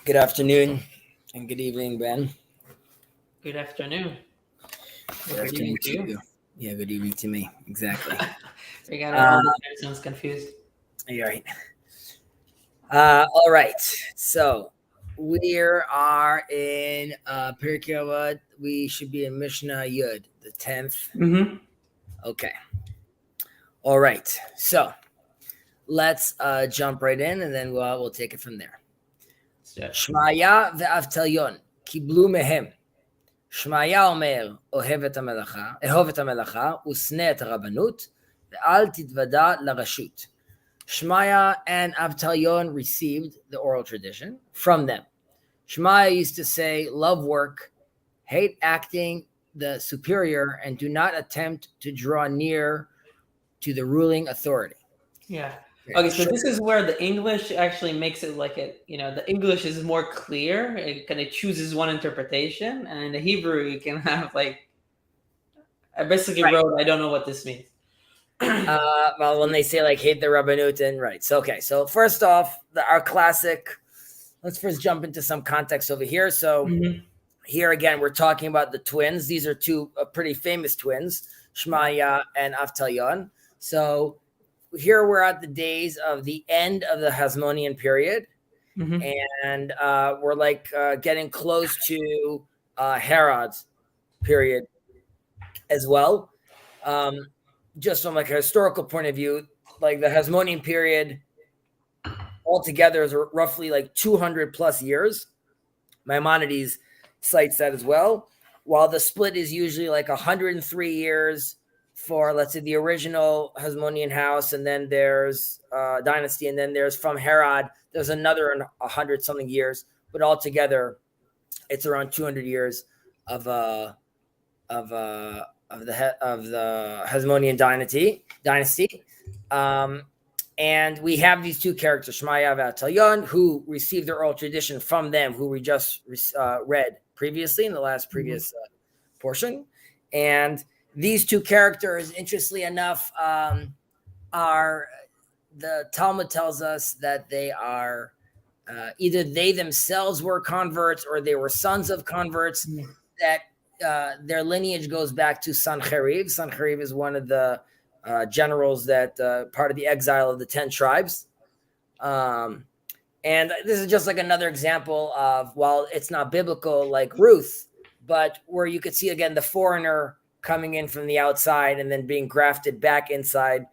Good afternoon and good evening, Ben. Good afternoon. Good Good afternoon evening to to you. you. Yeah, good evening to me. Exactly. We got Uh, all the time zones confused. you're right. All right. So we are in Pirkei Avot. We should be in Mishnah Yud, the 10th. Mm-hmm. Okay. All right. So let's jump right in and then we'll take it from there. So, Shmaya ve'avtalyon kiblu mehem. שמעיה אומר, אהוב את המלאכה ושנא את הרבנות, ואל תתוודע לרשות. Shmaya and Avtalyon received the oral tradition from them. Shmaya used to say, love work, hate acting the superior, and do not attempt to draw near to the ruling authority. yeah. Okay, so this is where the English actually makes it like the English is more clear. It kind of chooses one interpretation, and in the Hebrew, you can have I basically Right. wrote, I don't know what this means. Well, when they say like hate the Rabbanut, and right. So, okay. So first off, our classic, let's first jump into some context over here. So here again, we're talking about the twins. These are two pretty famous twins, Shmaya and Avtalyon. So here we're at the days of the end of the Hasmonean period. And we're like getting close to Herod's period as well. Just from like a historical point of view, like the Hasmonean period altogether is roughly like 200 plus years. Maimonides cites that as well. While the split is usually like 103 years for, let's say, the original Hasmonean house, and then there's dynasty, and then there's from Herod, there's another 100 something years, but altogether it's around 200 years of the Hasmonean dynasty. And we have these two characters, Shmaya and Avtalyon, who received their oral tradition from them, who we just read previously in the last previous portion. And these two characters, interestingly enough, are the Talmud tells us that they are either they themselves were converts or they were sons of converts. That their lineage goes back to Sancherib. Sancherib is one of the generals that part of the exile of the 10 tribes. And this is just like another example of, while it's not biblical like Ruth, but where you could see again the foreigner coming in from the outside and then being grafted back inside.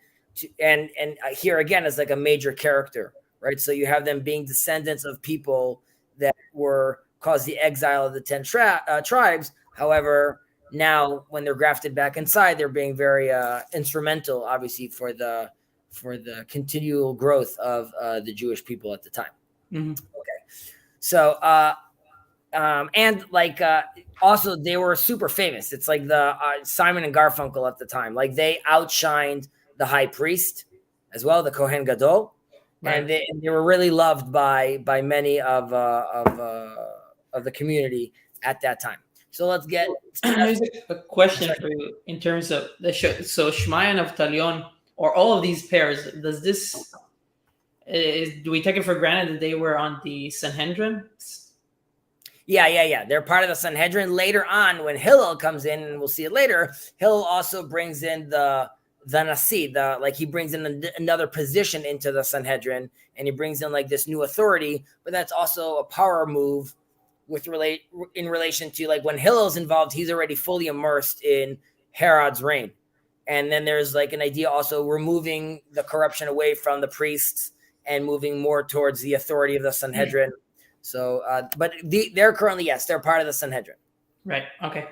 And here again is like a major character, right? So you have them being descendants of people that were caused the exile of the 10 tribes. However, now when they're grafted back inside, they're being very instrumental, obviously, for the continual growth of the Jewish people at the time. Okay, so and like also they were super famous. It's like the Simon and Garfunkel at the time. Like they outshined the high priest as well, the Kohen Gadol, right. And they were really loved by many of the community at that time. So let's get. Here's a question for you in terms of the show. So Shmaya and Avtalyon, or all of these pairs, does this do we take it for granted that they were on the Sanhedrin? Yeah. They're part of the Sanhedrin. Later on, when Hillel comes in, and we'll see it later, Hillel also brings in the Nasi, like he brings in another position into the Sanhedrin, and he brings in like this new authority. But that's also a power move in relation to like when Hillel's involved, he's already fully immersed in Herod's reign. And then there's like an idea also removing the corruption away from the priests and moving more towards the authority of the Sanhedrin. So, but they're currently, yes, they're part of the Sanhedrin. Right. Okay.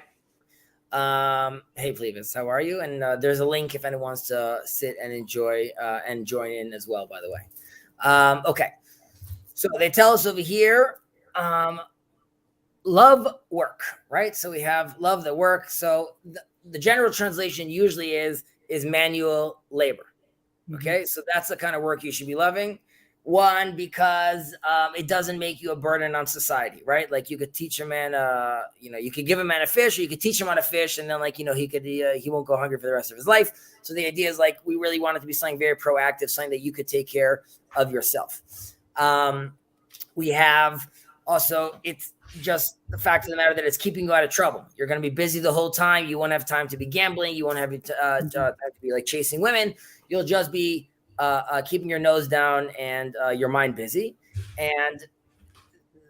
Hey, Flevis, how are you? And there's a link if anyone wants to sit and enjoy and join in as well, by the way. Okay. So they tell us over here, love work, right? So we have love the work. So the general translation usually is manual labor. Okay. So that's the kind of work you should be loving. One, because it doesn't make you a burden on society, right? Like you could teach a man, you could give a man a fish, or you could teach him how to fish, and then he won't go hungry for the rest of his life. So the idea is like we really want it to be something very proactive, something that you could take care of yourself. We have Also, it's just the fact of the matter that it's keeping you out of trouble. You're going to be busy the whole time. You won't have time to be gambling. You won't have time to be like chasing women. You'll just be keeping your nose down and your mind busy. And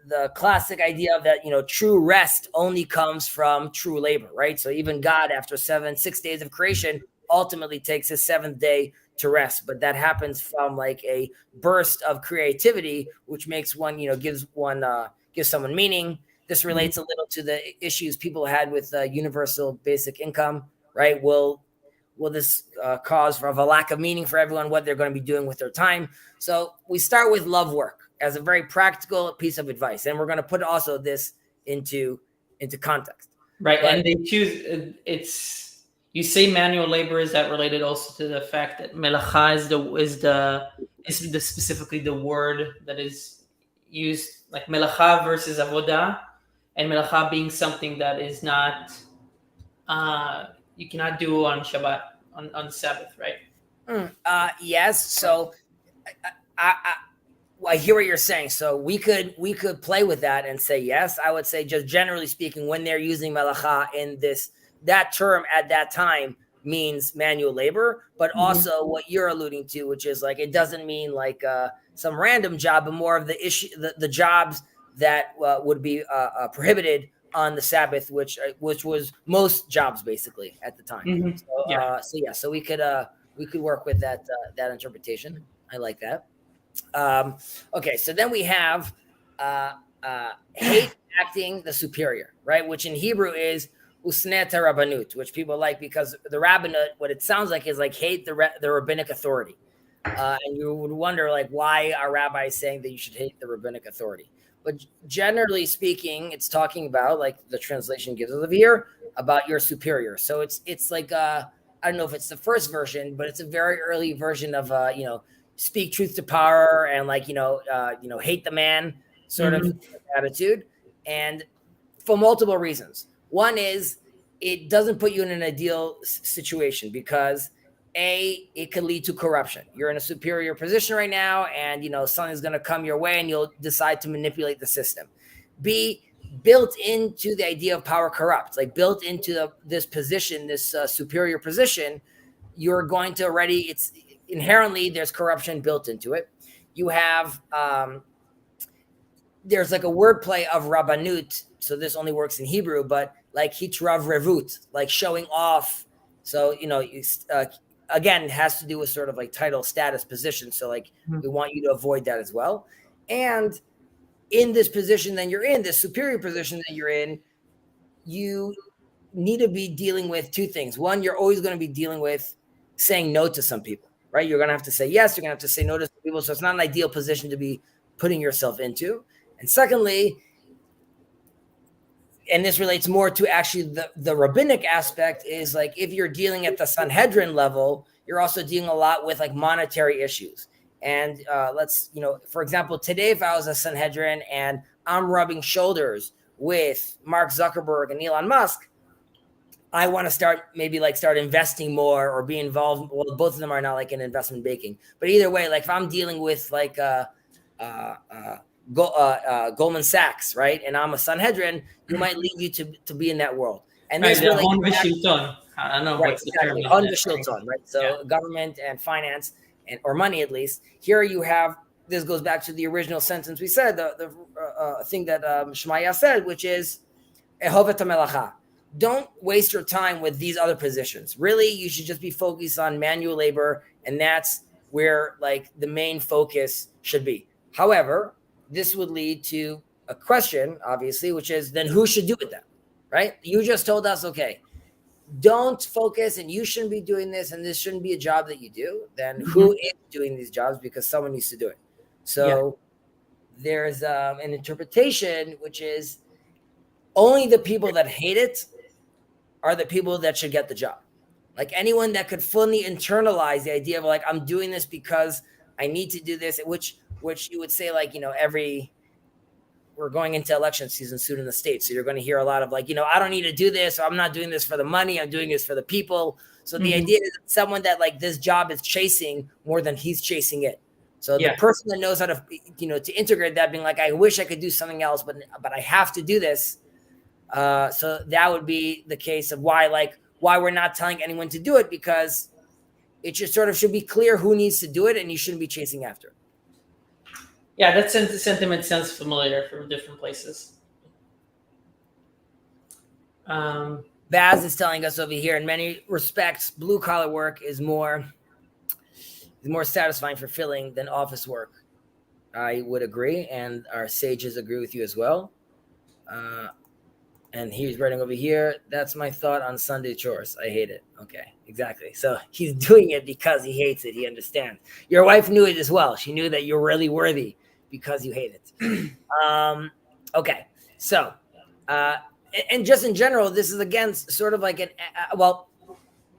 the classic idea of that, true rest only comes from true labor, right? So even God, after 6 days of creation, ultimately takes his seventh day to rest. But that happens from like a burst of creativity, which makes one, gives someone meaning. This relates a little to the issues people had with universal basic income, right? Will this cause of a lack of meaning for everyone, what they're going to be doing with their time? So we start with love work as a very practical piece of advice. And we're going to put also this into context. Right. But, and they choose, you say manual labor. Is that related also to the fact that melacha is specifically the word that is used, like melacha versus avodah, and melacha being something that is not, you cannot do on Shabbat, on Sabbath, right? Yes. So I hear what you're saying. So we could play with that and say yes. I would say, just generally speaking, when they're using melacha in that term at that time means manual labor, but also what you're alluding to, which is like, it doesn't mean like some random job, but more of the issue, the jobs that would be prohibited on the Sabbath, which was most jobs basically at the time. So we could work with that interpretation. I like that. Okay, so then we have hate acting the superior, right? Which in Hebrew is usnet rabbanut, which people like because the rabbinate, what it sounds like is like hate the rabbinic authority. And you would wonder, like, why are rabbis saying that you should hate the rabbinic authority? But generally speaking, it's talking about, like the translation gives us over here, about your superior. So it's like I don't know if it's the first version, but it's a very early version of speak truth to power and like hate the man sort of attitude, and for multiple reasons. One is it doesn't put you in an ideal situation because it could lead to corruption. You're in a superior position right now, and something's going to come your way, and you'll decide to manipulate the system. B, built into the idea of power corrupts, like built into this position, this superior position, you're going to it's inherently there's corruption built into it. You have there's like a wordplay of rabbanut, so this only works in Hebrew, but like hitrav revut, like showing off. So again, it has to do with sort of like title, status, position. So like we want you to avoid that as well. And in this position that you're in, this superior position that you're in, you need to be dealing with two things. One, you're always going to be dealing with saying no to some people, right? You're going to have to say yes. You're going to have to say no to some people. So it's not an ideal position to be putting yourself into. And secondly, and this relates more to actually the rabbinic aspect, is like if you're dealing at the Sanhedrin level, you're also dealing a lot with like monetary issues. And for example, today, if I was a Sanhedrin and I'm rubbing shoulders with Mark Zuckerberg and Elon Musk, I want to start investing more or be involved. Well, both of them are not like in investment banking, but either way, like if I'm dealing with like Goldman Sachs, right, and I'm a Sanhedrin, you might lead you to be in that world. And this I don't know what's the term. Right? So government and finance or money, at least. Here you have, this goes back to the original sentence we said, the thing that Shemaiah said, which is Ehovet HaMelacha. Don't waste your time with these other positions. Really, you should just be focused on manual labor, and that's where like the main focus should be. However, this would lead to a question, obviously, which is then who should do it then, right? You just told us, okay, don't focus and you shouldn't be doing this and this shouldn't be a job that you do. Then who is doing these jobs? Because someone needs to do it. So there's an interpretation, which is only the people that hate it are the people that should get the job. Like anyone that could fully internalize the idea of like, I'm doing this because I need to do this, which you would say like, we're going into election season soon in the States. So you're going to hear a lot of like, I don't need to do this. Or I'm not doing this for the money. I'm doing this for the people. So the idea is someone that like this job is chasing more than he's chasing it. So the person that knows how to, to integrate that, being like, I wish I could do something else, but I have to do this. So that would be the case of why we're not telling anyone to do it, because it should be clear who needs to do it, and you shouldn't be chasing after it. Yeah, that sentiment sounds familiar from different places. Baz is telling us over here, in many respects, blue collar work is more satisfying, fulfilling than office work. I would agree, and our sages agree with you as well. And he's writing over here, that's my thought on Sunday chores. I hate it. Okay, exactly. So he's doing it because he hates it. He understands. Your wife knew it as well. She knew that you're really worthy because you hate it. Okay, so and just in general, this is again sort of like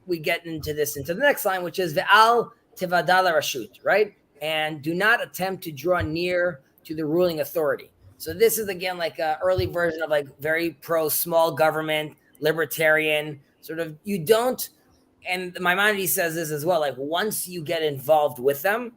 we get into the next line, which is ve'al tivadal rashut, right? And do not attempt to draw near to the ruling authority. So this is again like an early version of like very pro small government, libertarian sort of. You don't, and Maimonides says this as well. Like once you get involved with them,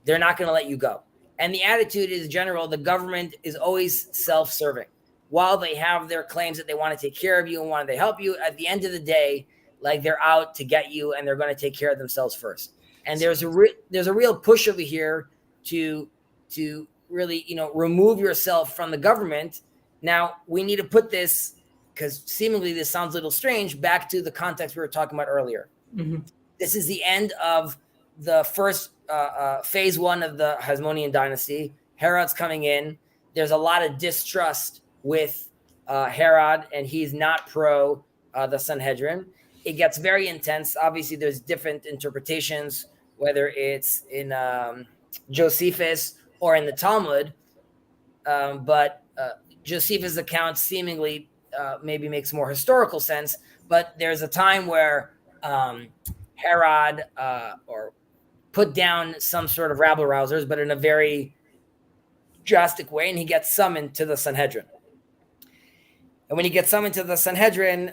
they're not going to let you go. And the attitude is general. The government is always self-serving. While they have their claims that they want to take care of you and want to help you, at the end of the day, like they're out to get you, and they're going to take care of themselves first. And there's a real push over here to really, remove yourself from the government. Now we need to put this, because seemingly this sounds a little strange, back to the context we were talking about earlier. Mm-hmm. This is the end of the first phase one of the Hasmonean dynasty. Herod's coming in. There's a lot of distrust with Herod, and he's not pro the Sanhedrin. It gets very intense. Obviously, there's different interpretations, whether it's in Josephus or in the Talmud. But Josephus' account seemingly maybe makes more historical sense. But there's a time where Herod or put down some sort of rabble-rousers, but in a very drastic way, and he gets summoned to the Sanhedrin. And when he gets summoned to the Sanhedrin,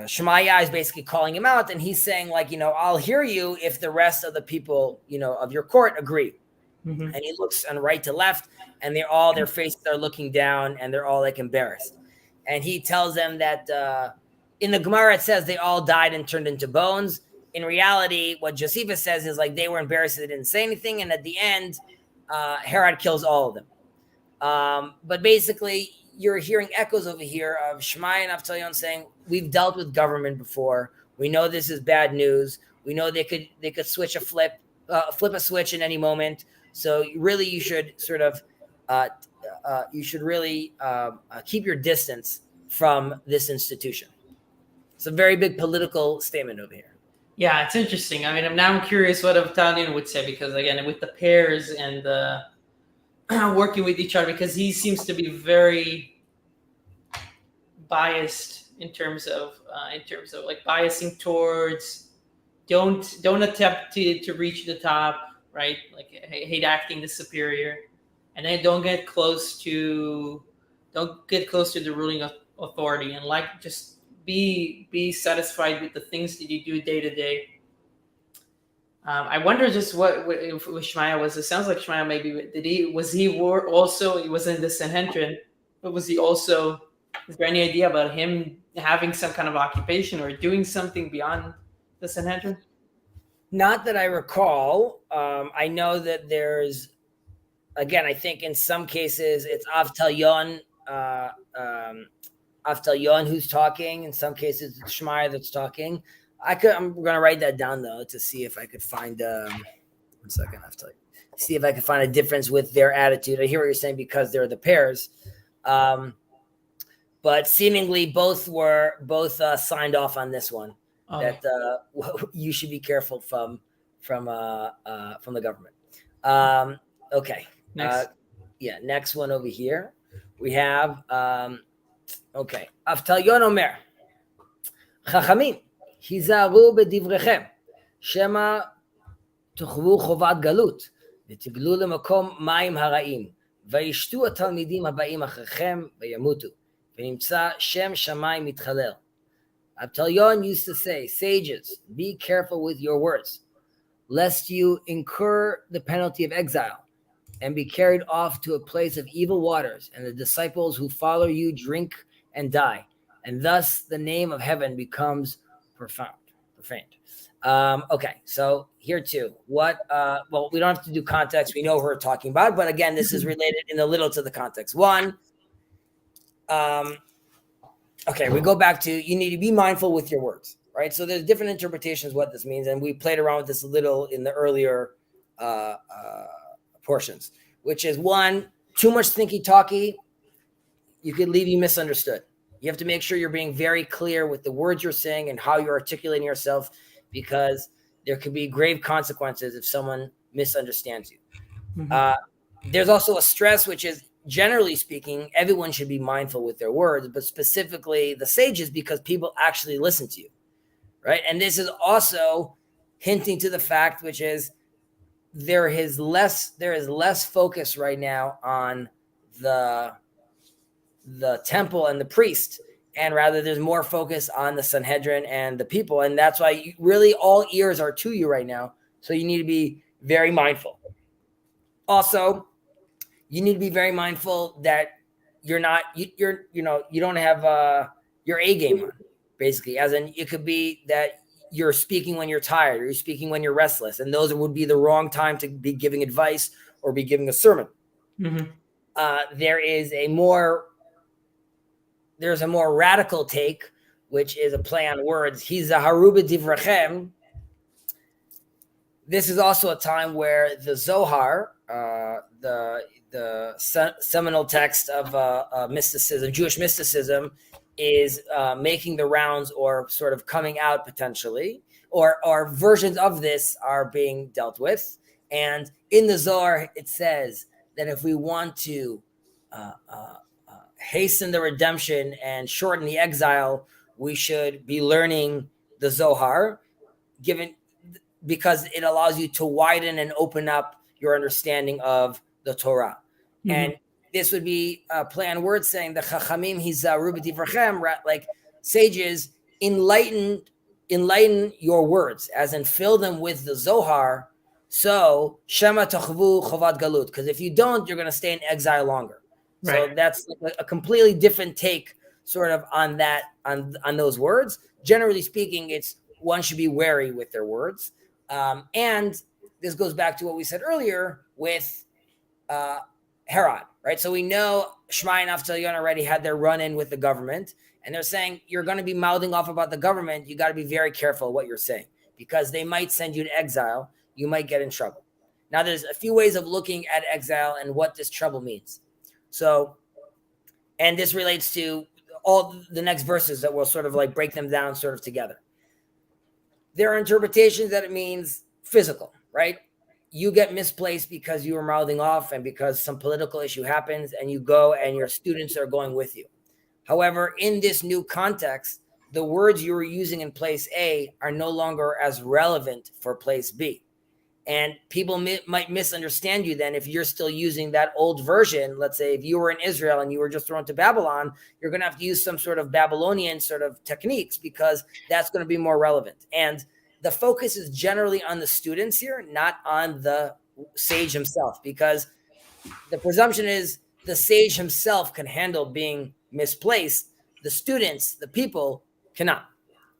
Shemaiah is basically calling him out, and he's saying, like, I'll hear you if the rest of the people, of your court agree. Mm-hmm. And he looks on right to left, and their faces are looking down, and they're all like embarrassed. And he tells them that in the Gemara it says they all died and turned into bones. In reality, what Josephus says is like they were embarrassed, they didn't say anything, and at the end, Herod kills all of them. But basically, you're hearing echoes over here of Shemaiah and Avtalyon saying, we've dealt with government before. We know this is bad news. We know they could flip a switch in any moment. So really, you should sort of keep your distance from this institution. It's a very big political statement over here. Yeah, it's interesting. I mean, I'm curious what Avtalyon would say, because again, with the pairs and the working with each other, because he seems to be very biased in terms of like biasing towards don't attempt to reach the top, right? Like hate acting the superior, and then don't get close to the ruling authority, and like just be satisfied with the things that you do day to day. I wonder just what if Shemaiah was. It sounds like Shemaiah maybe he was in the Sanhedrin, but was he also? Is there any idea about him having some kind of occupation or doing something beyond the Sanhedrin? Not that I recall. I know that there's, again, I think in some cases it's Avtalyon who's talking. In some cases it's Shemaiah that's talking. I'm going to write that down though to see if I could find. 1 second, I have to see if I can find a difference with their attitude. I hear what you're saying because they're the pairs, but seemingly both signed off on this one. That you should be careful from the government. Okay. Next. Next one over here. We have Avtalyon Omer Chachamim היזהרו בדבריכם, שמא תחוו חובת גלות, ותגלו למקום מים הרעים, וישתו התלמידים הבאים אחריכם, וימותו, ונמצא שם שמיים מתחלל. Avtalyon used to say, sages, be careful with your words. lest you incur the penalty of exile and be carried off to a place of evil waters, and the disciples who follow you drink and die, and thus the name of heaven becomes profaned. Okay, so here too. Well, we don't have to do context. We know who we're talking about, but again, this is related in a little to the context. One, okay, we go back to you need to be mindful with your words, right? So there's different interpretations what this means, and we played around with this a little in the earlier portions, which is one, too much thinky talky, you could leave you misunderstood. You have to make sure you're being very clear with the words you're saying and how you're articulating yourself, because there could be grave consequences if someone misunderstands you. There's also a stress, which is, generally speaking, everyone should be mindful with their words, but specifically the sages, because people actually listen to you, right? And this is also hinting to the fact, which is there is less focus right now on the temple and the priest, and rather there's more focus on the Sanhedrin and the people, and that's why really all ears are to you right now. So you need to be very mindful. Also, you need to be very mindful that you don't have your A game on, basically, as in it could be that you're speaking when you're tired, or you're speaking when you're restless, and those would be the wrong time to be giving advice or be giving a sermon. There's a more radical take, which is a play on words. Hizaharu b'divrachem. This is also a time where the Zohar, the seminal text of mysticism, Jewish mysticism, is making the rounds, or sort of coming out potentially, or versions of this are being dealt with. And in the Zohar, it says that if we want to hasten the redemption and shorten the exile, we should be learning the Zohar, because it allows you to widen and open up your understanding of the Torah. And this would be a play on words, saying the Chachamim hizaru b'divrachem, like sages, enlighten your words, as in fill them with the Zohar. So shema tachvu chovat galut, because if you don't, you're going to stay in exile longer. Right. So that's a completely different take, sort of, on that, on those words. Generally speaking, it's one should be wary with their words. And this goes back to what we said earlier with Herod, right? So we know Shmai and Avot already had their run-in with the government, and they're saying, you're going to be mouthing off about the government. You got to be very careful what you're saying, because they might send you to exile. You might get in trouble. Now, there's a few ways of looking at exile and what this trouble means. So, and this relates to all the next verses that we'll sort of like break them down sort of together. There are interpretations that it means physical, right? You get misplaced because you were mouthing off and because some political issue happens, and you go and your students are going with you. However, in this new context, the words you were using in place A are no longer as relevant for place B. And people might misunderstand you then if you're still using that old version. Let's say if you were in Israel and you were just thrown to Babylon, you're going to have to use some sort of Babylonian sort of techniques, because that's going to be more relevant. And the focus is generally on the students here, not on the sage himself, because the presumption is the sage himself can handle being misplaced. The students, the people, cannot.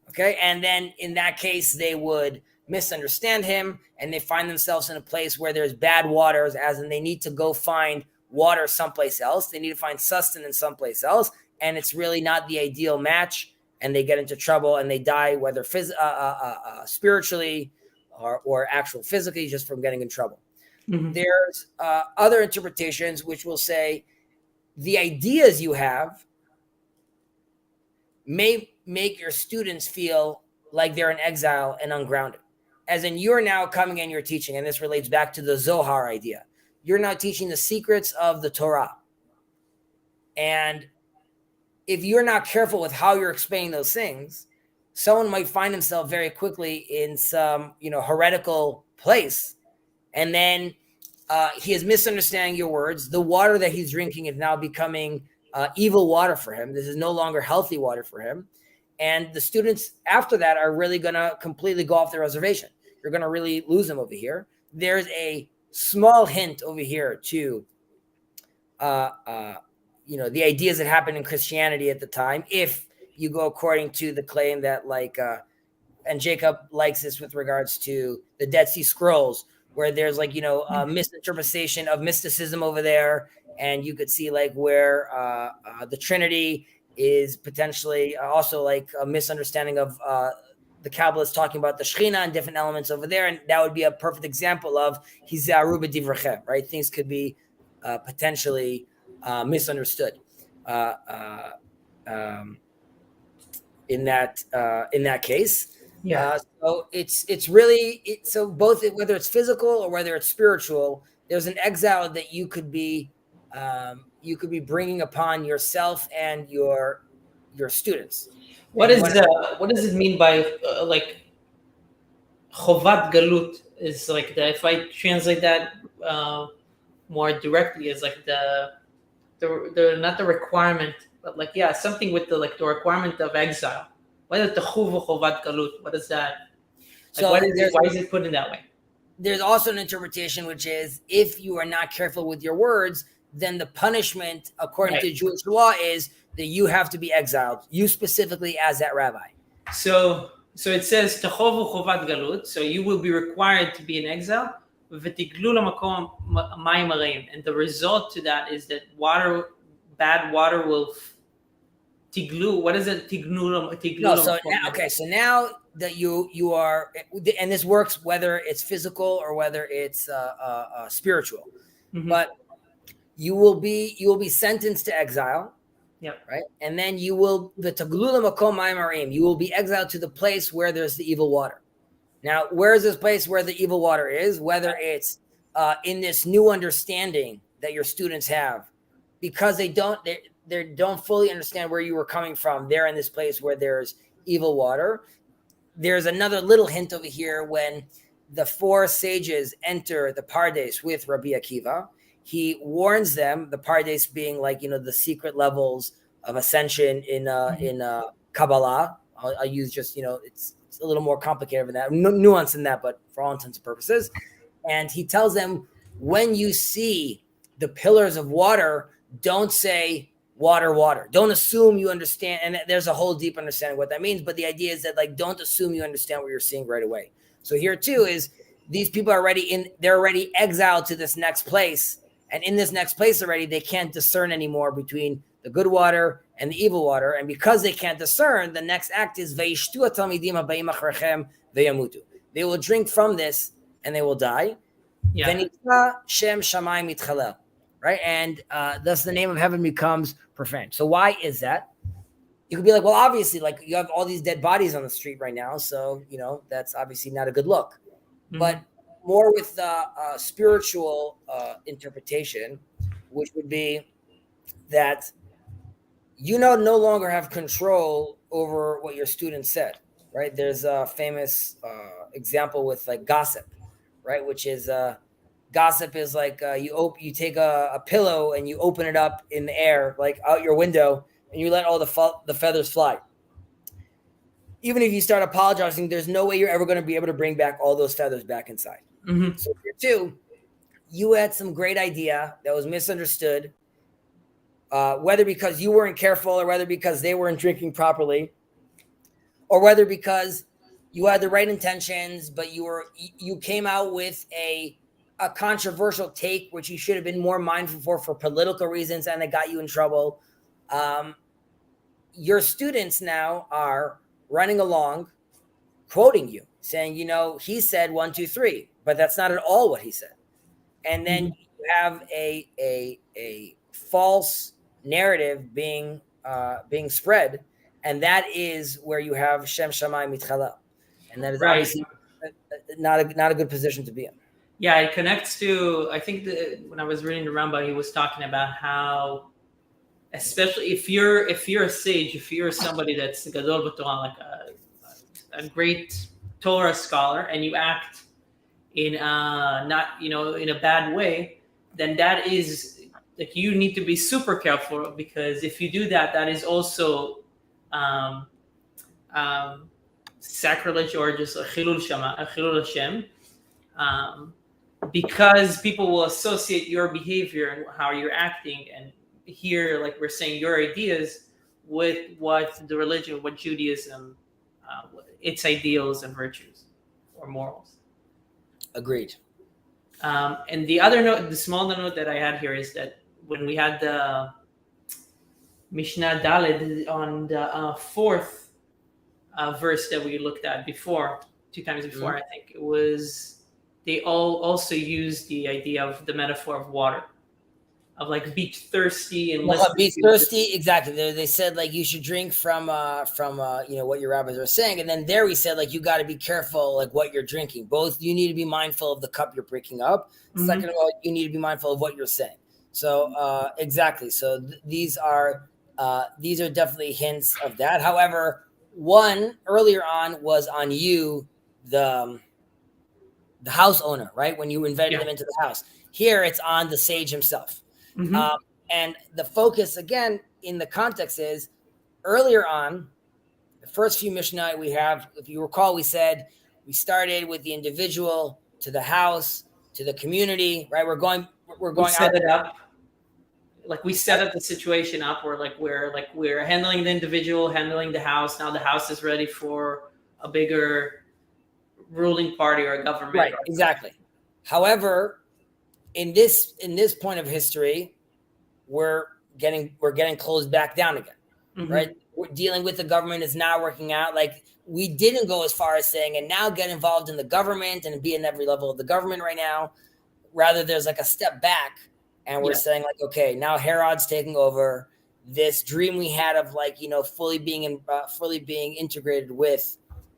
Okay. And then in that case, they would misunderstand him, and they find themselves in a place where there's bad waters, as in they need to go find water someplace else. They need to find sustenance someplace else, and it's really not the ideal match, and they get into trouble and they die, whether spiritually or actual physically, just from getting in trouble. There's other interpretations which will say the ideas you have may make your students feel like they're in exile and ungrounded. As in, you're now coming and you're teaching, and this relates back to the Zohar idea. You're now teaching the secrets of the Torah. And if you're not careful with how you're explaining those things, someone might find himself very quickly in some, heretical place. And then he is misunderstanding your words. The water that he's drinking is now becoming evil water for him. This is no longer healthy water for him. And the students after that are really going to completely go off the reservation. you're going to really lose them over here. There's a small hint over here to, the ideas that happened in Christianity at the time. If you go according to the claim that and Jacob likes this with regards to the Dead Sea Scrolls, where there's a misinterpretation of mysticism over there. And you could see where the Trinity is potentially also a misunderstanding of the Kabbalist talking about the Shekhinah and different elements over there. And that would be a perfect example of Hizaru b'divrachem, right? Things could be potentially misunderstood in that case. Yeah. So it's really so both whether it's physical or whether it's spiritual, there's an exile that you could be bringing upon yourself and your students. What does it mean by chovat galut? Is if I translate that more directly, is the not the requirement, but something with the requirement of exile. What is the chovat galut? What is that? So why is it put in that way? There's also an interpretation which is if you are not careful with your words, then the punishment according to Jewish law is that you have to be exiled. You specifically as that rabbi. So it says techovu chovat galut. So you will be required to be in exile. V'tiglu lamakom mayim hareim, and the result to that is that bad water will tiglu. What is it? Tiglu. No, so now that you are, and this works whether it's physical or whether it's spiritual, but you will be sentenced to exile. Yep. Right, and then you will be exiled to the place where there's the evil water. Now, where is this place where the evil water is? Whether it's in this new understanding that your students have, because they don't fully understand where you were coming from. They're in this place where there's evil water. There's another little hint over here when the 4 sages enter the Pardes with Rabbi Akiva. He warns them, the Pardes being the secret levels of ascension in Kabbalah. I'll use just, it's a little more complicated than that, no nuance in that, but for all intents and purposes. And he tells them, when you see the pillars of water, don't say water, water. Don't assume you understand. And there's a whole deep understanding of what that means. But the idea is that don't assume you understand what you're seeing right away. So here too is these people are they're already exiled to this next place. And in this next place already, they can't discern anymore between the good water and the evil water. And because they can't discern, the next act is Veishtu HaTalmidim habayim acharchem veyamutu. They will drink from this and they will die. V'nitza Shem Shamayim Yitchalel. Right? And thus the name of heaven becomes profaned. So why is that? You could be well, obviously, you have all these dead bodies on the street right now. So, that's obviously not a good look. Mm-hmm. But more with the spiritual interpretation, which would be that no longer have control over what your students said, right? There's a famous example with gossip, right? Which is gossip is you take a pillow and you open it up in the air, out your window, and you let all the feathers fly. Even if you start apologizing, there's no way you're ever going to be able to bring back all those feathers back inside. Mm-hmm. So here too, you had some great idea that was misunderstood, whether because you weren't careful or whether because they weren't drinking properly, or whether because you had the right intentions, but you came out with a controversial take, which you should have been more mindful for political reasons, and it got you in trouble. Your students now are running along, quoting you, saying, he said 1, 2, 3, but that's not at all what he said. And then you have a false narrative being spread, and that is where you have Shem Shamayim Yitchalel, and that is obviously not a good position to be in. Yeah, it connects to, I think when I was reading the Rambam, he was talking about how, especially if you're a sage, if you're somebody that's gadol b'Torah, a great Torah scholar, and you act in not in a bad way, then that is you need to be super careful, because if you do that, that is also sacrilege or just a chilul Hashem, because people will associate your behavior and how you're acting, and here, like we're saying, your ideas with what the religion, what Judaism, its ideals and virtues or morals. Agreed. And the other note, the small note that I had here is that when we had the Mishnah Daled on the fourth verse that we looked at before, 2 times before, I think it was, they all also used the idea of the metaphor of water, of like be thirsty and be thirsty. Exactly. They said like you should drink from what your rabbis are saying, and then there we said like you got to be careful like what you're drinking. Both you need to be mindful of the cup you're breaking up. Second of all, you need to be mindful of what you're saying. So exactly. So these are definitely hints of that. However, one earlier on was on you, the house owner, right? When you invited him into the house. Here it's on the sage himself. And the focus again in the context is earlier on, the first few Mishnah we have, if you recall, we said we started with the individual to the house to the community, right? We're going set it up. Like we set up the situation up where we're handling the individual, handling the house. Now the house is ready for a bigger ruling party or a government. Right, exactly. However, in this point of history, we're getting closed back down again, right? We're dealing with the government is now working out. Like we didn't go as far as saying, and now get involved in the government and be in every level of the government right now. Rather, there's like a step back, and we're saying like, okay, now Herod's taking over. This dream we had of like fully being integrated with,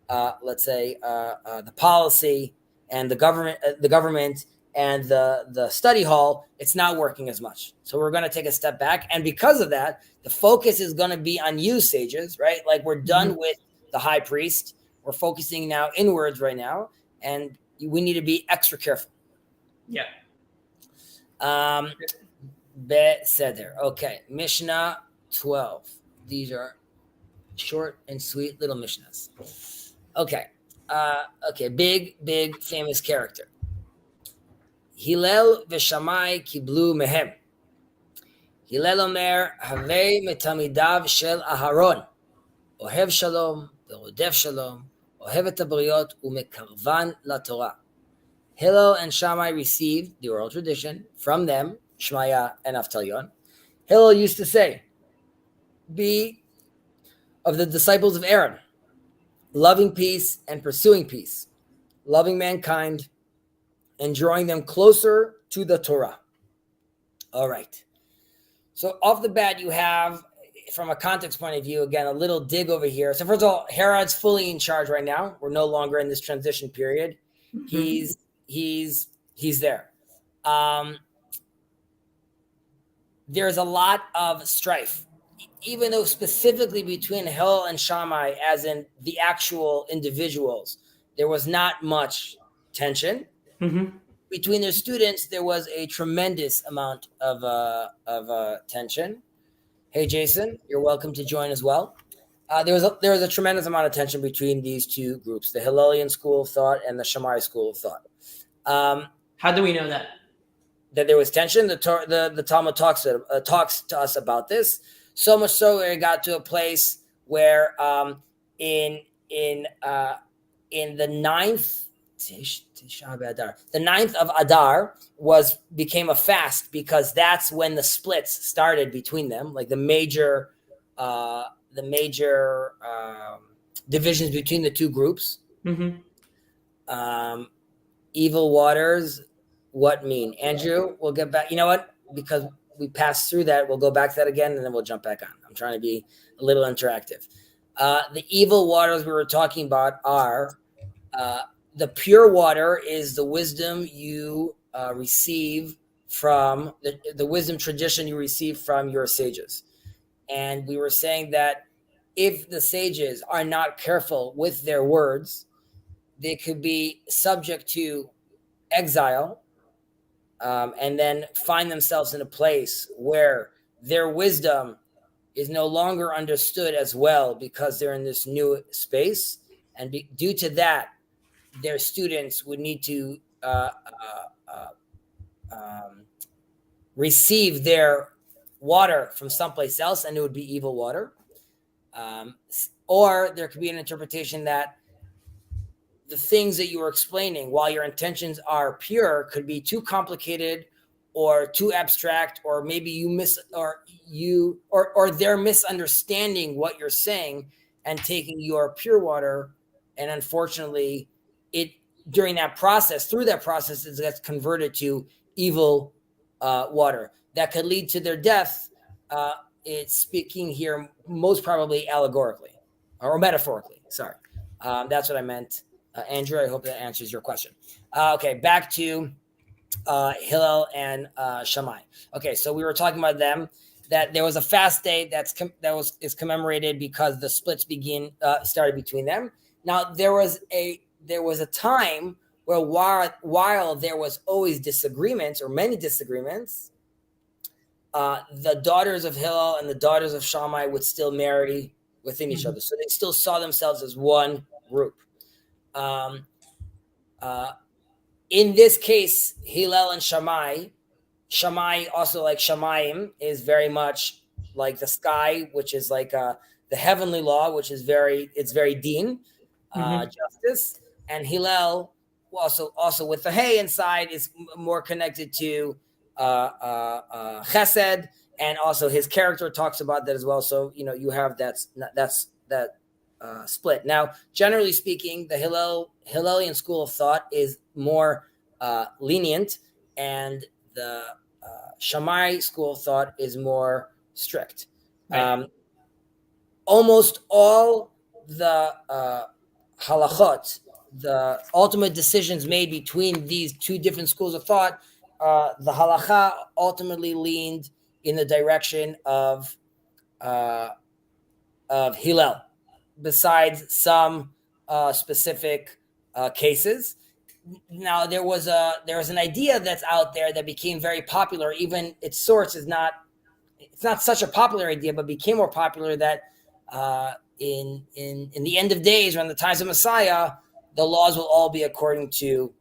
let's say, the policy and the government. And the study hall, it's not working as much. So we're going to take a step back. And because of that, the focus is going to be on you, sages, right? Like we're done with the high priest. We're focusing now inwards right now. And we need to be extra careful. Yeah. Beseder. Okay. Mishnah 12. These are short and sweet little Mishnahs. Okay. Big, famous character. Hillel v'Shamai kiblu mehem. Hillel omer, havei metamidav shel Aharon, ohev shalom, verodef shalom, ohev et habriot, umekarvan laTorah. Hillel and Shammai received the oral tradition from them, Shmaya and Avtalyon. Hillel used to say, be of the disciples of Aaron, loving peace and pursuing peace, loving mankind, and drawing them closer to the Torah. All right. So off the bat, you have, from a context point of view, again, a little dig over here. So first of all, Herod's fully in charge right now. We're no longer in this transition period. He's there. There's a lot of strife, even though specifically between Hillel and Shammai, as in the actual individuals, there was not much tension. Between their students, there was a tremendous amount of tension. Hey, Jason, you're welcome to join as well. There was a tremendous amount of tension between these two groups, the Hillelian school of thought and the Shammai school of thought. How do we know that? That there was tension? The Talmud talks to us about this. So much so it got to a place where in the ninth of Adar became a fast, because that's when the splits started between them, like the major divisions between the two groups. Evil waters, what mean? Andrew, we'll get back. You know what? Because we passed through that, we'll go back to that again, and then we'll jump back on. I'm trying to be a little interactive. The evil waters we were talking about are the pure water is the wisdom you receive from the wisdom tradition you receive from your sages. And we were saying that if the sages are not careful with their words, they could be subject to exile, and then find themselves in a place where their wisdom is no longer understood as well, because they're in this new space, and due to that, their students would need to receive their water from someplace else, and it would be evil water. Or there could be an interpretation that the things that you were explaining, while your intentions are pure, could be too complicated or too abstract, or maybe or they're misunderstanding what you're saying and taking your pure water, and unfortunately, it through that process, it gets converted to evil water that could lead to their death. It's speaking here most probably allegorically or metaphorically. Sorry, that's what I meant. Andrew, I hope that answers your question. Okay, back to Hillel and Shammai. Okay, so we were talking about them, that there was a fast day is commemorated because the splits started between them. Now there was a time where while there was always disagreements, or many disagreements, the daughters of Hillel and the daughters of Shammai would still marry within each other, so they still saw themselves as one group. In this case, Hillel and Shammai also, like Shamayim, is very much like the sky, which is like the heavenly law, which is very deen, justice. And Hillel, also with the hay inside, is more connected to chesed, and also his character talks about that as well. So you have that split. Now, generally speaking, the Hillelian school of thought is more lenient, and the Shammai school of thought is more strict. Right. Almost all the halachot, the ultimate decisions made between these two different schools of thought, the halacha ultimately leaned in the direction of Hillel, besides some specific cases. Now there was an idea that's out there that became very popular. Even its source it's not such a popular idea, but became more popular, that in the end of days, or in the times of Messiah, the laws will all be according to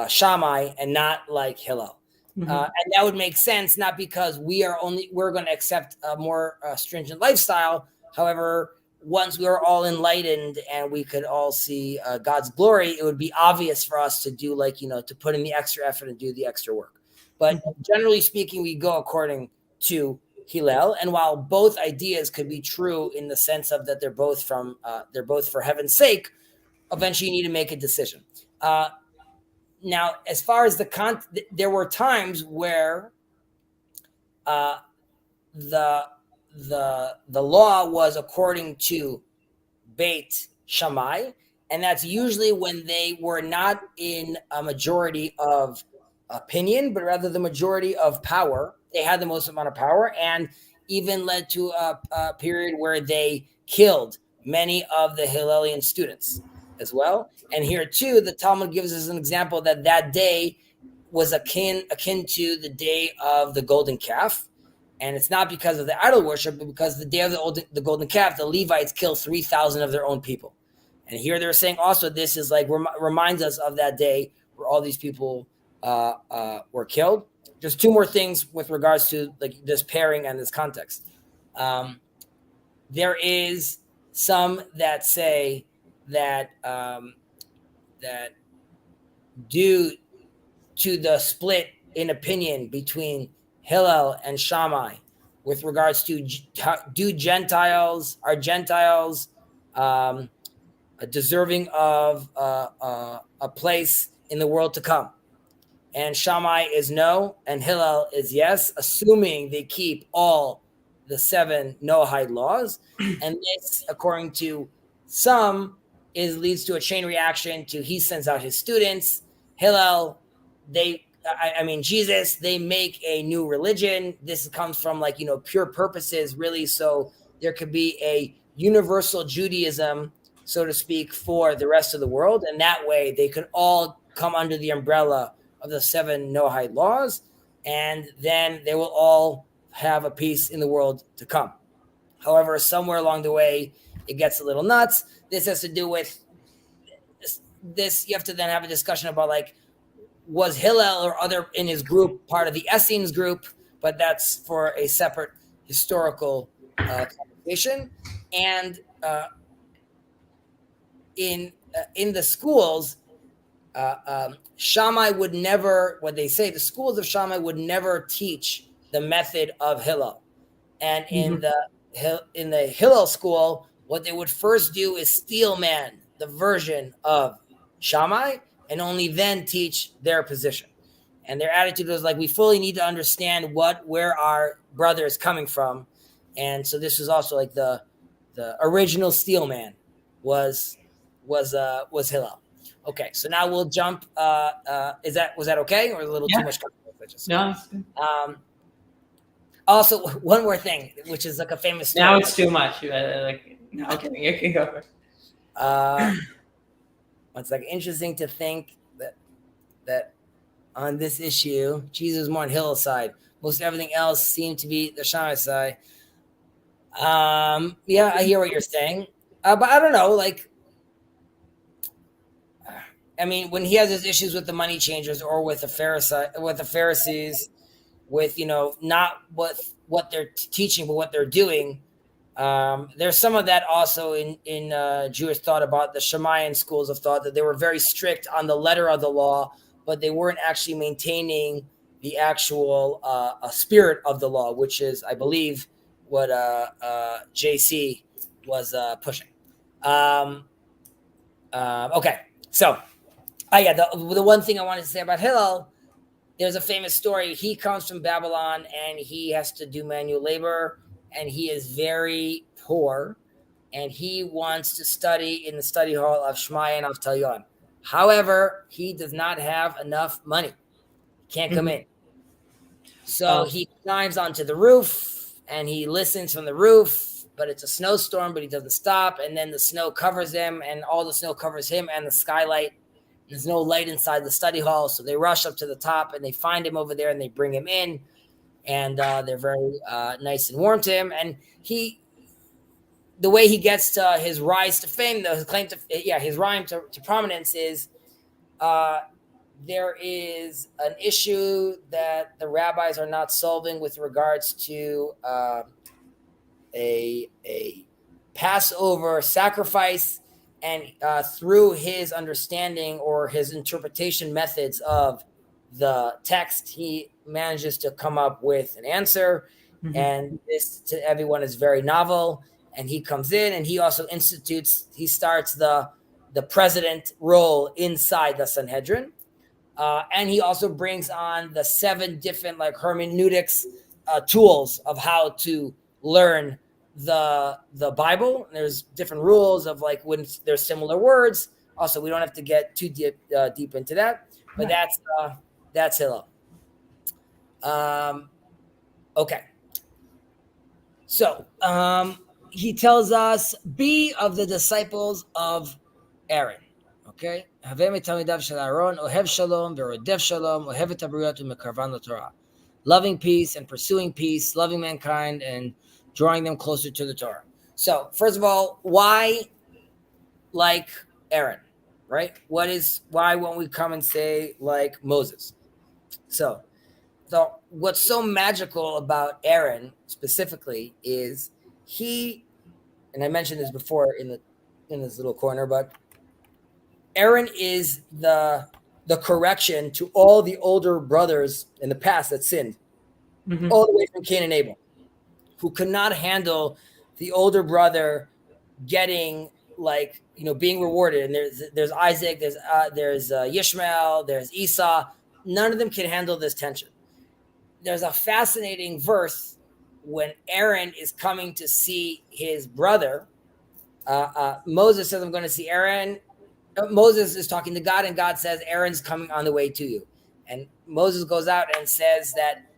Shammai and not like Hillel. And that would make sense, not because we're going to accept a more stringent lifestyle. However, once we were all enlightened and we could all see God's glory, it would be obvious for us to do, to put in the extra effort and do the extra work. But generally speaking, we go according to Hillel. And while both ideas could be true in the sense of that they're both for heaven's sake, eventually you need to make a decision. Now, as far as there were times where the law was according to Beit Shammai, and that's usually when they were not in a majority of opinion, but rather the majority of power. They had the most amount of power, and even led to a period where they killed many of the Hillelian students as well. And here too, the Talmud gives us an example that day was akin to the day of the golden calf. And it's not because of the idol worship, but because the day of the golden calf, the Levites killed 3,000 of their own people. And here they're saying also this is reminds us of that day where all these people were killed. Just two more things with regards to this pairing and this context. There is some that say that that due to the split in opinion between Hillel and Shammai with regards to are Gentiles deserving of a place in the world to come, and Shammai is no, and Hillel is yes, assuming they keep all the 7 Noahide laws. And this, according to some, leads to a chain reaction to he sends out his students. Hillel, Jesus, they make a new religion. This comes from pure purposes, really. So there could be a universal Judaism, so to speak, for the rest of the world. And that way they could all come under the umbrella of the 7 Noahide laws. And then they will all have a peace in the world to come. However, somewhere along the way, it gets a little nuts. This has to do with this, you have to then have a discussion about like, was Hillel or other in his group part of the Essenes group? But that's for a separate historical conversation. And in the schools, Shammai would never, what they say, the schools of Shammai would never teach the method of Hillel. And in the Hillel school, what they would first do is steel man the version of Shammai and only then teach their position. And their attitude was like, we fully need to understand where our brother is coming from. And so this was also like the original steel man was Hillel. Okay, so now we'll jump. Was that okay, or a little too much? No. Also, one more thing, which is like a famous story. Now it's too much. Okay, you can go first. It's like interesting to think that on this issue, Jesus was more on Hillel's side. Most everything else seemed to be the Shammai side. Yeah, I hear what you're saying, but I don't know. Like, I mean, when he has his issues with the money changers or with the Pharisees, with not what they're teaching, but what they're doing. There's some of that also in Jewish thought about the Shammaian schools of thought, that they were very strict on the letter of the law, but they weren't actually maintaining the actual spirit of the law, which is, I believe, what JC was pushing. Okay, so the one thing I wanted to say about Hillel, there's a famous story. He comes from Babylon and he has to do manual labor, and he is very poor, and he wants to study in the study hall of Shmai and Avtalyon. However, he does not have enough money. He can't come in. So he climbs onto the roof and he listens from the roof, but it's a snowstorm, but he doesn't stop. And then the snow covers him, and all the snow covers him and the skylight. There's no light inside the study hall. So they rush up to the top and they find him over there and they bring him in. And they're very nice and warm to him. And the way he gets to his rise to fame, his claim to, his rhyme to prominence is there is an issue that the rabbis are not solving with regards to a Passover sacrifice. And through his understanding or his interpretation methods of the text, he manages to come up with an answer. Mm-hmm. And this to everyone is very novel. And he comes in and he also he starts the president role inside the Sanhedrin. And he also brings on the 7 different like hermeneutics tools of how to learn the Bible. And there's different rules of like when there's similar words. Also, we don't have to get too deep into that, but that's Hillel. Okay. So he tells us, be of the disciples of Aaron. Okay. Loving peace and pursuing peace, loving mankind and drawing them closer to the Torah. So first of all, why like Aaron, right? Why won't we come and say like Moses? So what's so magical about Aaron specifically is he, and I mentioned this before in this little corner, but Aaron is the correction to all the older brothers in the past that sinned, all the way from Cain and Abel, who could not handle the older brother getting being rewarded. And there's Isaac, there's Ishmael, there's Esau. None of them can handle this tension. There's a fascinating verse when Aaron is coming to see his brother. Moses says, I'm going to see Aaron. Moses is talking to God, and God says, Aaron's coming on the way to you. And Moses goes out and says that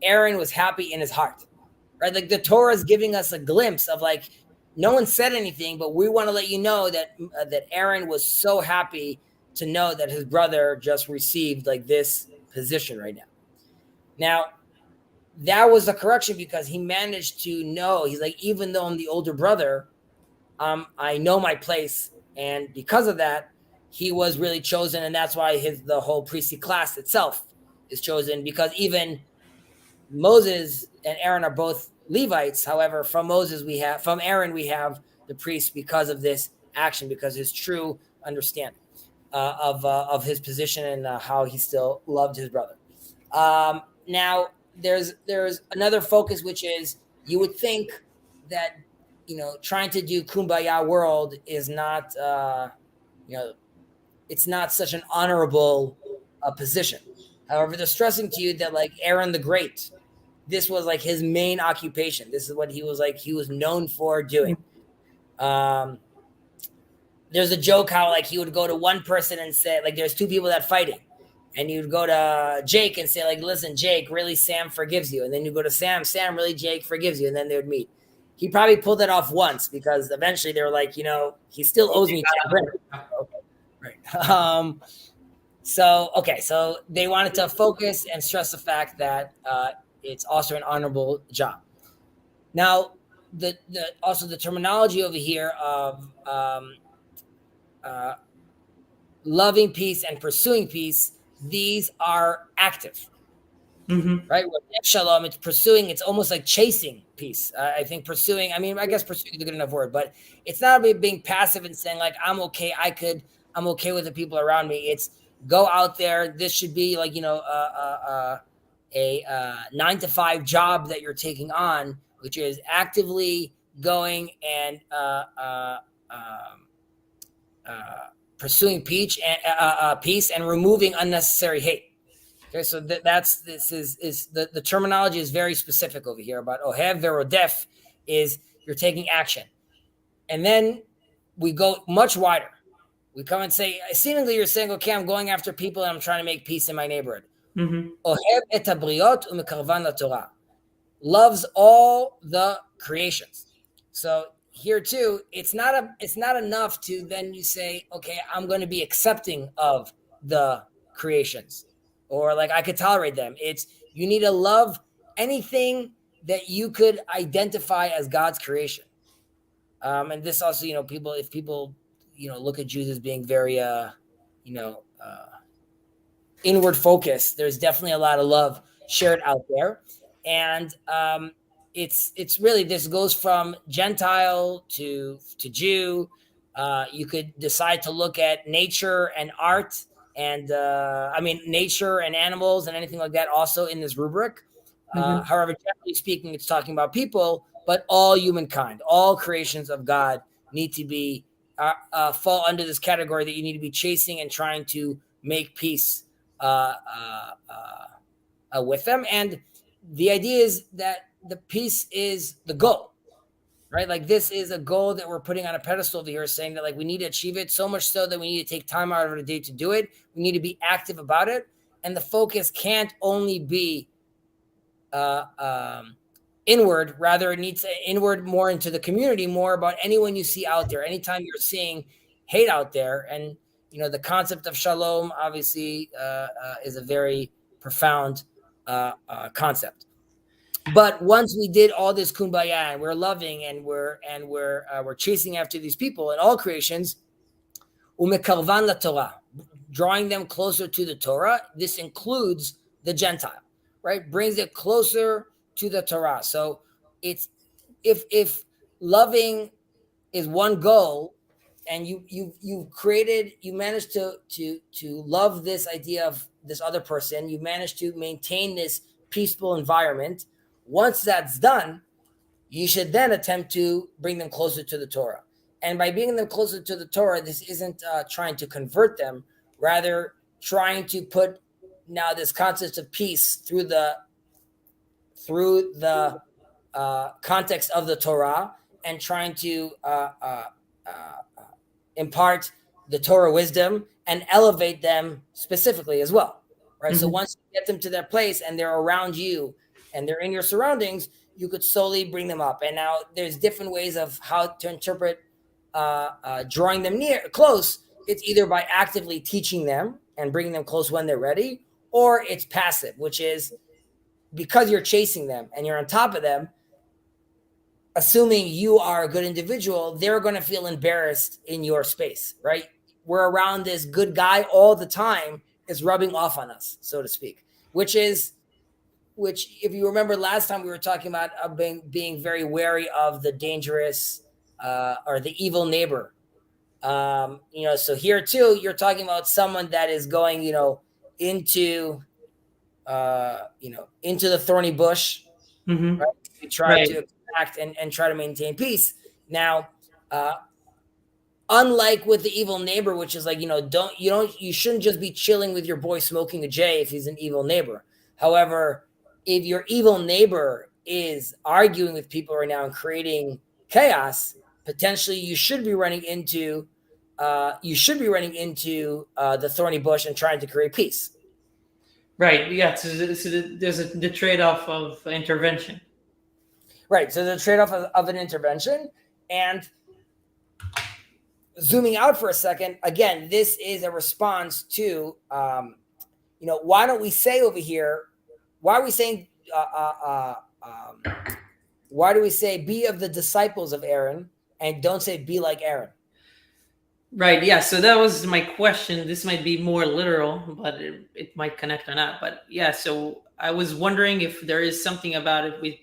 Aaron was happy in his heart, right? Like the Torah is giving us a glimpse of like, no one said anything, but we want to let you know that Aaron was so happy to know that his brother just received like this position right now. Now, that was a correction because he managed to know, he's like, even though I'm the older brother, I know my place And because of that, he was really chosen, and that's why the whole priestly class itself is chosen, because even Moses and Aaron are both Levites. However, from Aaron we have the priest because of this action, because his true understanding of his position and how he still loved his brother. Now there's another focus, which is, you would think that, trying to do kumbaya world is not it's not such an honorable position. However, they're stressing to you that, like, Aaron the Great, this was like his main occupation. This is what he was known for doing. There's a joke how, like, he would go to one person and say, like, there's two people that fighting, and you'd go to Jake and say, like, listen, Jake, really, Sam forgives you. And then you go to Sam, really, Jake forgives you. And then they would meet. He probably pulled that off once, because eventually they were like, he still owes me 10 grand. Right. So they wanted to focus and stress the fact that it's also an honorable job. Now, also the terminology over here of loving peace and pursuing peace, these are active. Right? With shalom, it's pursuing. It's almost like chasing peace. I think pursuing. I mean, I guess pursuing is a good enough word, but it's not about being passive and saying, like, I'm okay. I'm okay with the people around me. It's go out there. This should be like, a 9-to-5 job that you're taking on, which is actively going and pursuing peace and removing unnecessary hate. Okay, so the terminology is very specific over here about ohev verodef, is you're taking action. And then we go much wider. We come and say, seemingly you're saying, okay, I'm going after people and I'm trying to make peace in my neighborhood. Ohev et habriot u'mekarvan laTorah, loves all the creations. So here too, it's not enough to then you say, okay, I'm going to be accepting of the creations, or like I could tolerate them. It's, you need to love anything that you could identify as God's creation. And this also, if people, look at Jews as being very, inward focused, there's definitely a lot of love shared out there. And it's really, this goes from Gentile to Jew. You could decide to look at nature and art, and nature and animals and anything like that also in this rubric. However, generally speaking, it's talking about people, but all humankind, all creations of God need to be fall under this category, that you need to be chasing and trying to make peace with them. And the idea is that the peace is the goal, right? Like, this is a goal that we're putting on a pedestal over here, saying that, like, we need to achieve it, so much so that we need to take time out of our day to do it. We need to be active about it. And the focus can't only be inward, rather it needs to inward more into the community, more about anyone you see out there. Anytime you're seeing hate out there, and the concept of shalom obviously is a very profound concept. But once we did all this kumbaya and we're loving and we're chasing after these people and all creations, umekarvan laTorah, drawing them closer to the Torah. This includes the Gentile, right? Brings it closer to the Torah. So it's, if loving is one goal, and you managed to love this idea of this other person, you managed to maintain this peaceful environment. Once that's done, you should then attempt to bring them closer to the Torah. And by bringing them closer to the Torah, this isn't trying to convert them, rather trying to put now this concept of peace through the context of the Torah, and trying to impart the Torah wisdom and elevate them specifically as well, right? So once you get them to their place and they're around you and they're in your surroundings, you could slowly bring them up. And now there's different ways of how to interpret drawing them close. It's either by actively teaching them and bringing them close when they're ready, or it's passive, which is because you're chasing them and you're on top of them, assuming you are a good individual, they're going to feel embarrassed in your space, right? We're around this good guy all the time, is rubbing off on us, so to speak, which if you remember last time we were talking about being very wary of the dangerous or the evil neighbor. So here too, you're talking about someone that is going, into into the thorny bush, Mm-hmm. right? To try Right. to extract and try to maintain peace. Now, unlike with the evil neighbor, which is like, you shouldn't just be chilling with your boy smoking a J if he's an evil neighbor. However, if your evil neighbor is arguing with people right now and creating chaos, potentially you should be running into the thorny bush and trying to create peace. Right. Yeah. So there's the trade-off of intervention. Right. So the trade-off of an intervention. And zooming out for a second, again, this is a response to, why don't we say over here, why are we saying, why do we say be of the disciples of Aaron and don't say be like Aaron? Right. Yeah. So that was my question. This might be more literal, but it might connect or not. But yeah. So I was wondering if there is something about it. With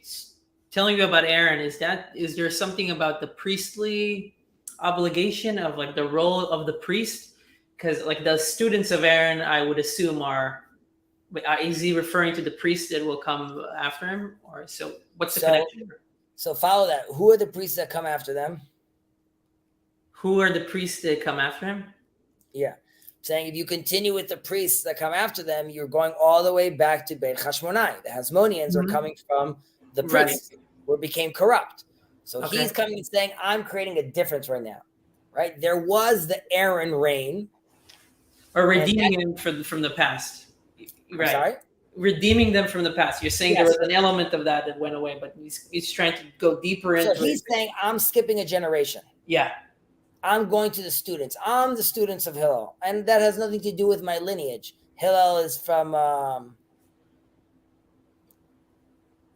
telling you about Aaron, is there something about the priestly obligation of like the role of the priest? Because like the students of Aaron, I would assume is he referring to the priest that will come after him, or so? What's the connection? So follow that. Who are the priests that come after them? Who are the priests that come after him? Yeah. Saying if you continue with the priests that come after them, you're going all the way back to Beit Hashmonai. The Hasmoneans are coming from the priests who became corrupt. So he's coming and saying, I'm creating a difference right now. Right? There was the Aaron reign. Or redeeming them from the past. Right. Sorry? Redeeming them from the past. You're saying there was an element of that went away, but he's trying to go deeper into it. So he's saying, I'm skipping a generation. Yeah. I'm going to the students. I'm the students of Hillel. And that has nothing to do with my lineage. Hillel is from,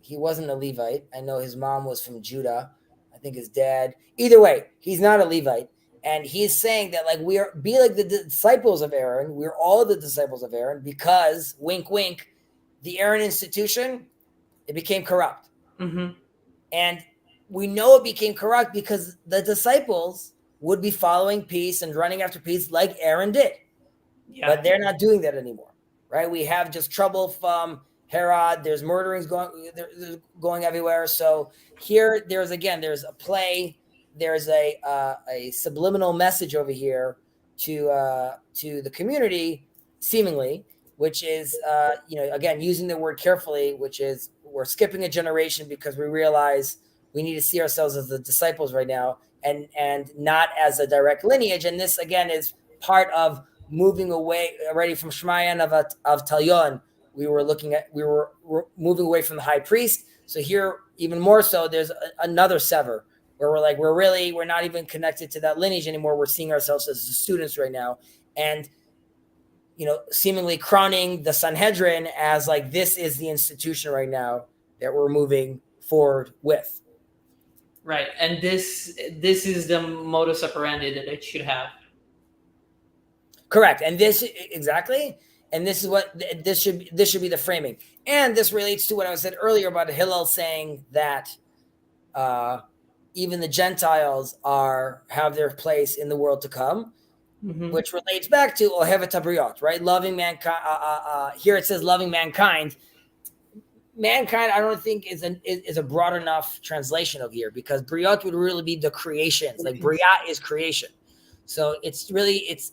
he wasn't a Levite. I know his mom was from Judah. I think his dad. Either way, he's not a Levite. And he's saying that like be like the disciples of Aaron. We're all the disciples of Aaron because, wink, wink, the Aaron institution, it became corrupt. Mm-hmm. And we know it became corrupt because the disciples would be following peace and running after peace like Aaron did. Yeah. But they're not doing that anymore, right? We have just trouble from Herod. There's murderings going everywhere. So here, there's a play. There's a subliminal message over here to the community, seemingly, which is, again, using the word carefully, which is we're skipping a generation because we realize we need to see ourselves as the disciples right now and not as a direct lineage. And this, again, is part of moving away already from Shmaya and of Talyon. We're moving away from the high priest. So here, even more so, there's another sever where we're not even connected to that lineage anymore. We're seeing ourselves as the students right now. And, seemingly crowning the Sanhedrin as like, this is the institution right now that we're moving forward with. Right. And this is the modus operandi that it should have. Correct. And this exactly. And this is what this should be the framing. And this relates to what I said earlier about Hillel saying that even the Gentiles have their place in the world to come, which relates back to Ohevet Habriot, right? Loving mankind. Here it says loving mankind. Mankind, I don't think is a broad enough translation of here because Briot would really be the creations. Like Briat is creation, so it's really it's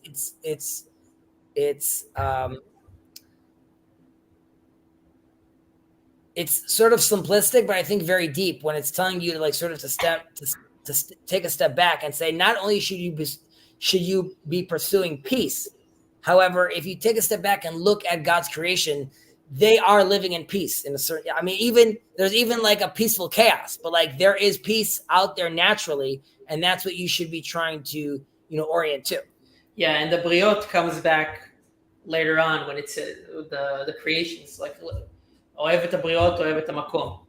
sort of simplistic, but I think very deep when it's telling you to like sort of to take a step back and say not only should you be pursuing peace, however, if you take a step back and look at God's creation, they are living in peace in a certain, there's even like a peaceful chaos, but like there is peace out there naturally. And that's what you should be trying to, orient to. Yeah. And the Briot comes back later on when it's the creations, like Ohevet Habriot, Ohevet Hamakom.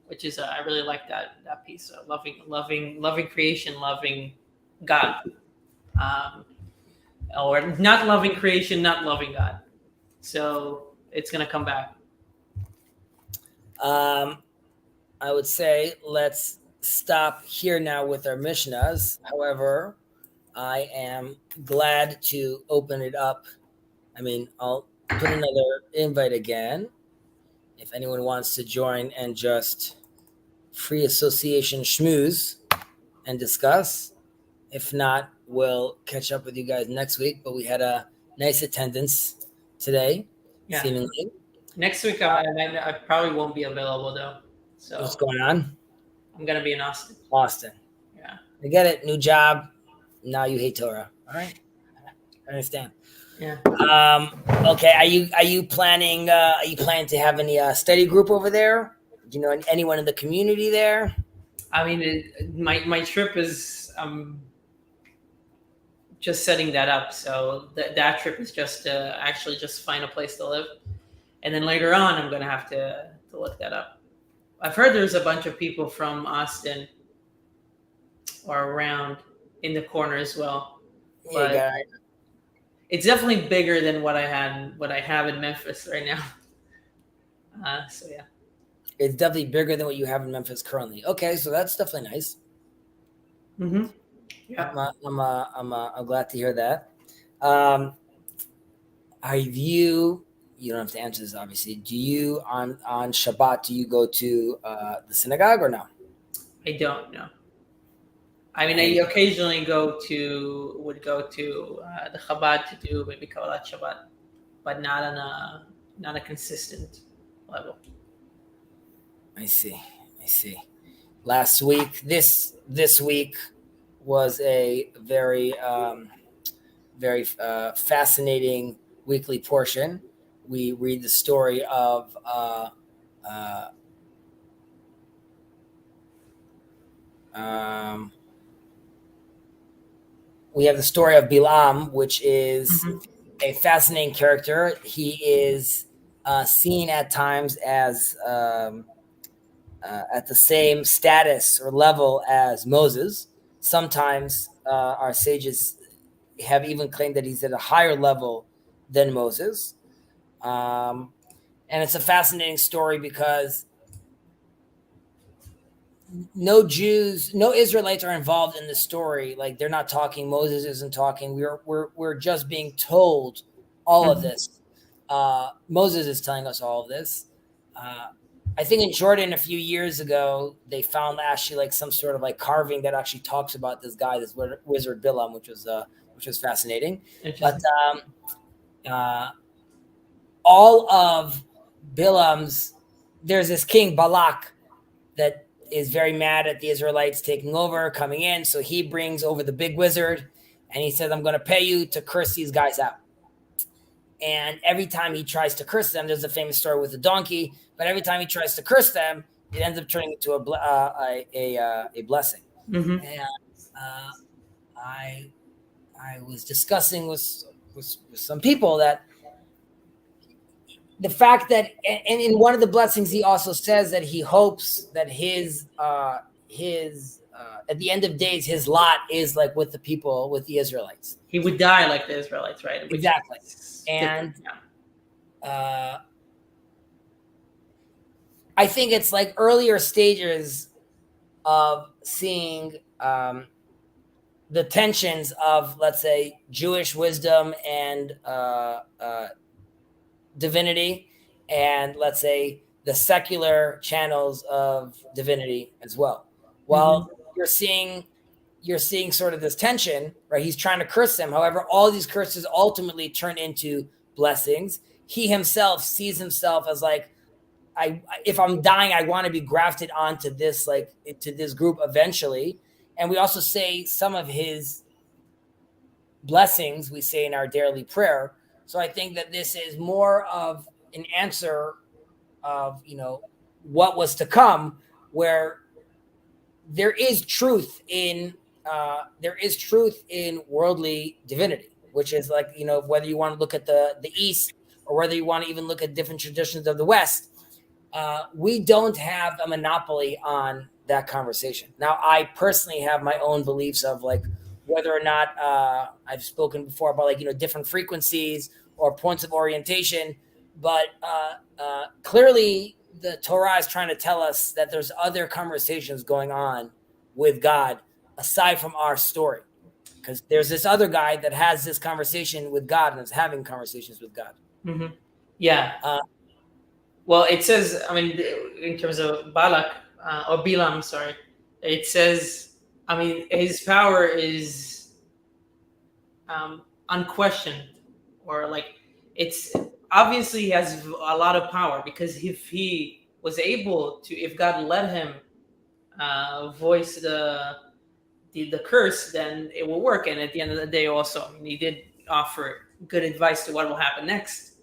which is I really like that piece. Loving creation, loving God, or not loving creation, not loving God. So it's gonna come back. I would say let's stop here now with our Mishnahs. However, I am glad to open it up. I mean, I'll put another invite again if anyone wants to join and just free association schmooze and discuss. If not, we'll catch up with you guys next week. But we had a nice attendance today, seemingly. Next week, I probably won't be available though. So what's going on? I'm gonna be in Austin. Yeah, I get it. New job. Now you hate Torah. All right, I understand. Yeah. Okay. Are you planning to have any study group over there? Do you know anyone in the community there? I mean, my trip is just setting that up. So that trip is just to actually just find a place to live, and then later on, I'm gonna have to look that up. I've heard there's a bunch of people from Austin or around in the corner as well. But Yeah, it's definitely bigger than what I have in Memphis right now. So yeah, it's definitely bigger than what you have in Memphis currently. Okay, so that's definitely nice. Mm-hmm. Yeah, I'm glad to hear that. Are you don't have to answer this obviously. Do you on Shabbat do you go to the synagogue or no? I don't know. I mean, I occasionally would go to the Chabad to do maybe Kabbalat Shabbat, but not a consistent level. I see. Last week, this week was a very fascinating weekly portion. We read the story of we have the story of Bilam, which is a fascinating character. He is seen at times as at the same status or level as Moses. Sometimes our sages have even claimed that he's at a higher level than Moses. And it's a fascinating story because no Israelites are involved in the story. Like they're not talking. Moses isn't talking. We're just being told all of this. Moses is telling us all of this. I think in Jordan a few years ago, they found actually like some sort of like carving that actually talks about this guy, this wizard Bilam, which was fascinating. But all of Bilam's, there's this king Balak that is very mad at the Israelites taking over, coming in. So he brings over the big wizard and he says, I'm going to pay you to curse these guys out. And every time he tries to curse them, there's a famous story with the donkey, but every time he tries to curse them, it ends up turning into a blessing. Mm-hmm. And I was discussing with some people that the fact that, and in one of the blessings, he also says that he hopes that his at the end of days, his lot is like with the people, with the Israelites. He would die like the Israelites, right? Exactly. And I think it's like earlier stages of seeing the tensions of, let's say, Jewish wisdom and divinity, and let's say the secular channels of divinity as well. Well, you're seeing sort of this tension, right? He's trying to curse them. However, all these curses ultimately turn into blessings. He himself sees himself as like, if I'm dying, I want to be grafted onto this, like to this group eventually. And we also say some of his blessings we say in our daily prayer. So I think that this is more of an answer of, what was to come, where there is truth in worldly divinity, which is like, whether you want to look at the East or whether you want to even look at different traditions of the West, we don't have a monopoly on that conversation. Now, I personally have my own beliefs of like whether or not I've spoken before about like different frequencies or points of orientation, but clearly the Torah is trying to tell us that there's other conversations going on with God aside from our story, because there's this other guy that has this conversation with God and is having conversations with God. Mm-hmm. Yeah. Well, it says, I mean, in terms of Balak or Bilam, sorry, it says, I mean, his power is unquestioned, or like it's obviously he has a lot of power, because if he was able to, if God let him voice the curse, then it will work. And at the end of the day, also, I mean, he did offer good advice to what will happen next.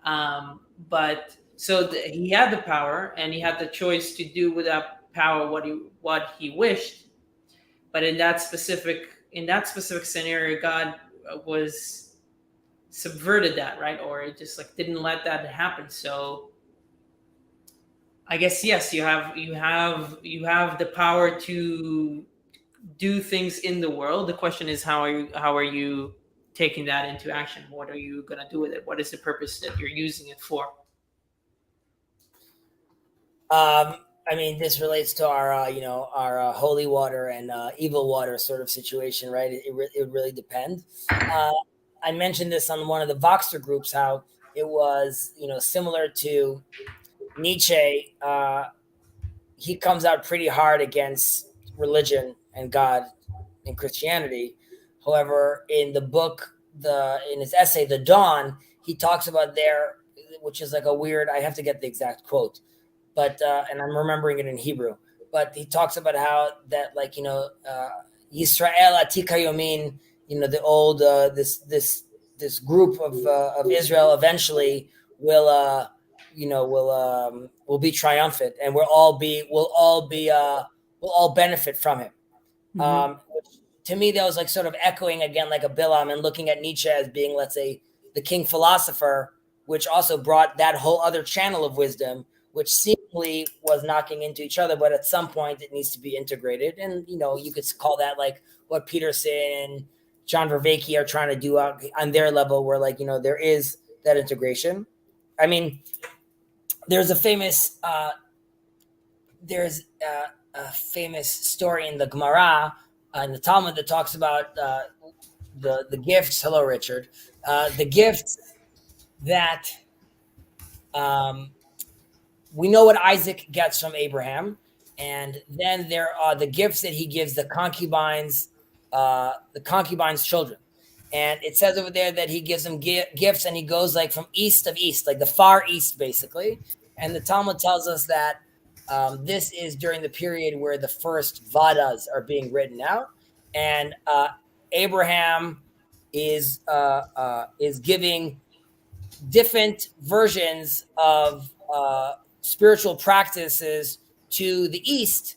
But so he had the power, and he had the choice to do with that power what he wished. But in that specific scenario, God was subverted that, right? Or it just like didn't let that happen. So I guess yes, you have the power to do things in the world. The question is how are you taking that into action? What are you going to do with it? What is the purpose that you're using it for? I mean, this relates to our, our holy water and evil water sort of situation, right? It would really depend. I mentioned this on one of the Voxer groups, how it was, similar to Nietzsche. He comes out pretty hard against religion and God and Christianity. However, in the book, in his essay, The Dawn, he talks about there, which is like a weird, I have to get the exact quote, but and I'm remembering it in Hebrew. But he talks about how that, like, Yisrael Atika Yomin, the old this group of Israel eventually will will be triumphant, and we'll all benefit from it. Which to me, that was like sort of echoing again like a Bilam, and looking at Nietzsche as being, let's say, the king philosopher, which also brought that whole other channel of wisdom, which seemingly was knocking into each other, but at some point it needs to be integrated. And you could call that like what Peterson and John Vervaeke are trying to do on their level, where like there is that integration. I mean, there's a famous story in the Gemara in the Talmud that talks about the gifts. Hello, Richard. The gifts that we know what Isaac gets from Abraham, and then there are the gifts that he gives the concubines' children. And it says over there that he gives them gifts, and he goes like from east of east, like the far east, basically. And the Talmud tells us that this is during the period where the first Vadas are being written out, and Abraham is giving different versions of spiritual practices to the East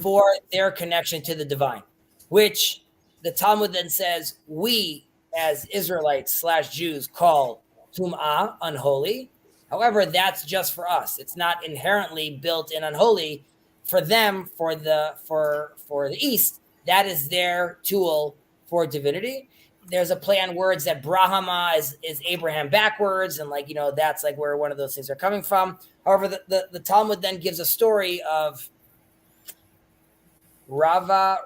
for their connection to the divine, which the Talmud then says we as Israelites / Jews call tum'ah, unholy. However, that's just for us. It's not inherently built in unholy. For them, for the East, that is their tool for divinity. There's a play on words that Brahma is Abraham backwards, and like that's like where one of those things are coming from. However, the Talmud then gives a story of Rava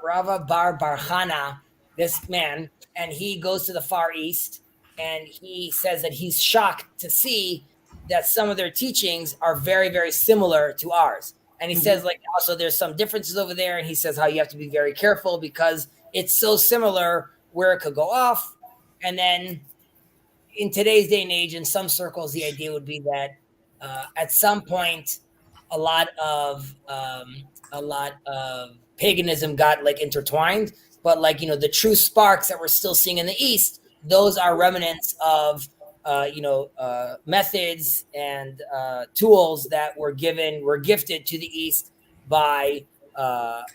bar Barchana, this man, and he goes to the Far East, and he says that he's shocked to see that some of their teachings are very, very similar to ours. And he says, like, also there's some differences over there, and he says how you have to be very careful because it's so similar where it could go off. And then in today's day and age, in some circles, the idea would be that at some point, a lot of paganism got like intertwined, but like the true sparks that we're still seeing in the East, those are remnants of methods and tools that were gifted to the East by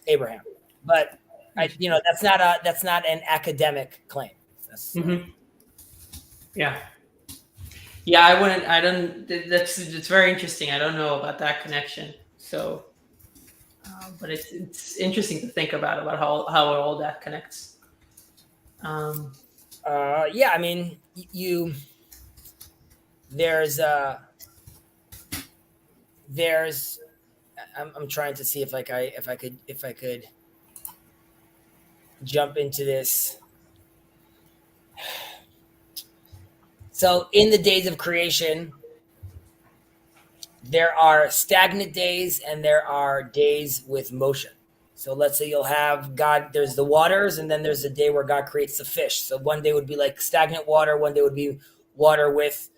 Abraham. But that's not an academic claim. Yeah. Yeah, I wouldn't. I don't. That's it's very interesting. I don't know about that connection. So, but it's interesting to think about how all that connects. Um, Yeah, I mean, you there's there's I'm trying to see if I could jump into this. So in the days of creation, there are stagnant days and there are days with motion. So let's say you'll have God, there's the waters, and then there's a day where God creates the fish. So one day would be like stagnant water, one day would be water with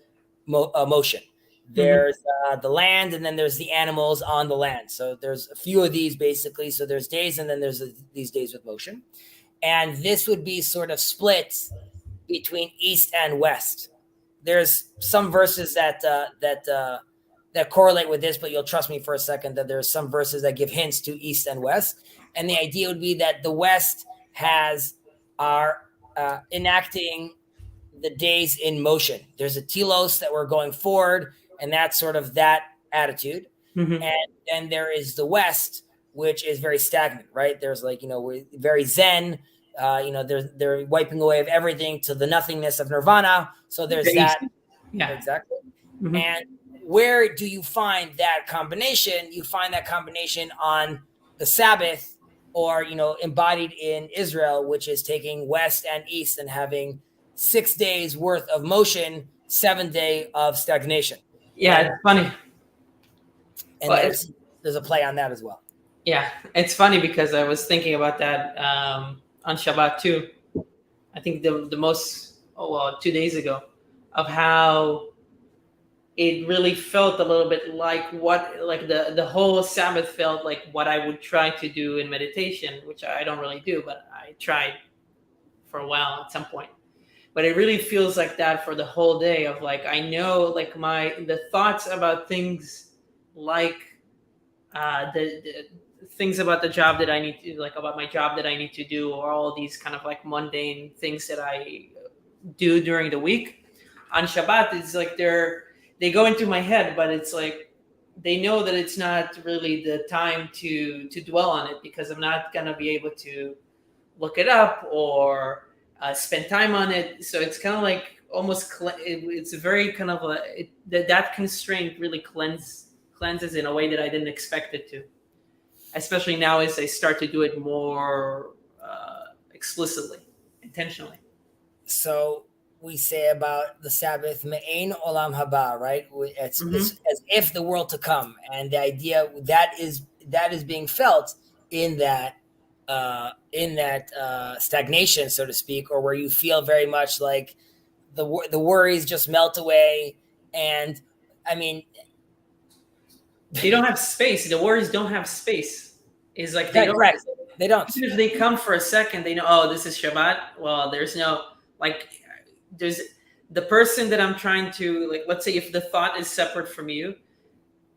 motion. mhm. There's the land, and then there's the animals on the land. So there's a few of these basically. So there's days, and then there's these days with motion. And this would be sort of split between east and west. There's some verses that correlate with this, but you'll trust me for a second that there's some verses that give hints to east and west. And the idea would be that the west has are enacting the days in motion. There's a telos that we're going forward, and that's sort of that attitude. Mhm. And then there is the west, which is very stagnant, right? There's like, very zen. They're wiping away of everything to the nothingness of nirvana. So there's The that. East. Yeah. Exactly. Mhm. And where do you find that combination? You find that combination on the Sabbath, or embodied in Israel, which is taking west and east and having 6 days worth of motion, 7 day of stagnation. Yeah, And it's funny. Well, there's a play on that as well. yeah, it's funny because I was thinking about that on Shabbat too. I think the most 2 days ago, of how it really felt a little bit like the whole Sabbath felt like what I would try to do in meditation, which I don't really do, but I tried for a while at some point. But it really feels like that for the whole day of like I know like the thoughts about things like the things about the job that I need to like about my job that I need to do, or all these kind of like mundane things that I do during the week. On Shabbat, it's like they go into my head, but it's like they know that it's not really the time to dwell on it, because I'm not gonna be able to look it up or spend time on it. So it's kind of like almost it's a very kind of that constraint really cleanses in a way that I didn't expect it to. Especially now as I start to do it more explicitly, intentionally. So we say about the Sabbath, me'ein olam haba, right? It's Mm-hmm. as if the world to come, and the idea that is being felt in that stagnation, so to speak, or where you feel very much like the worries just melt away. And I mean, They don't have space. The worries don't have space. Is like they don't. correct. They don't. Even if they come for a second, they know. Oh, this is Shabbat. Well, there's no like. There's the person that I'm trying to like. Let's say if the thought is separate from you,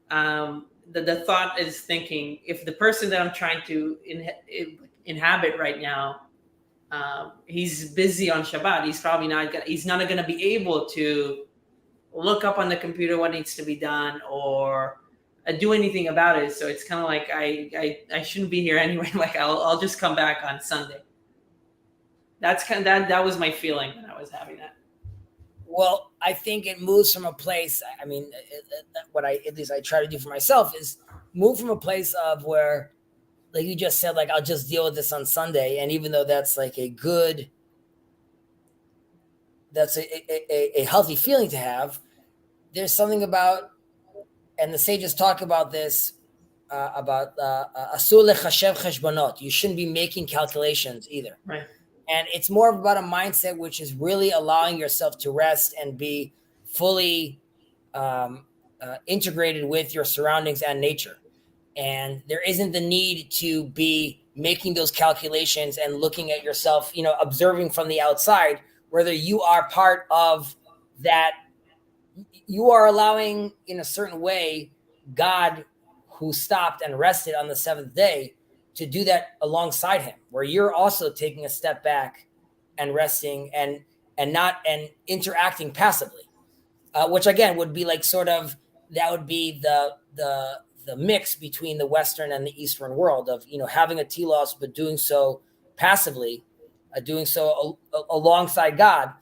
the thought is thinking. If the person that I'm trying to inhabit right now, he's busy on Shabbat, he's probably not gonna. He's not gonna be able to look up on the computer what needs to be done, or do anything about it. So it's kind of like I shouldn't be here anyway. Like I'll just come back on Sunday. That's kind of that was my feeling when I was having that. Well, I think it moves from a place. I mean, what I at least I try to do for myself is move from a place of where, like you just said, like I'll just deal with this on Sunday, and even though that's like that's a healthy feeling to have, there's something about, and the sages talk about this about asur lechashev cheshbonot. You shouldn't be making calculations either. Right. And it's more about a mindset which is really allowing yourself to rest and be fully integrated with your surroundings and nature. And there isn't the need to be making those calculations and looking at yourself, observing from the outside, whether you are part of that. You are allowing, in a certain way, God, who stopped and rested on the seventh day, to do that alongside him, where you're also taking a step back and resting and interacting passively. which again would be like sort of that would be the mix between the Western and the Eastern world of having a telos but doing so passively, doing so alongside God.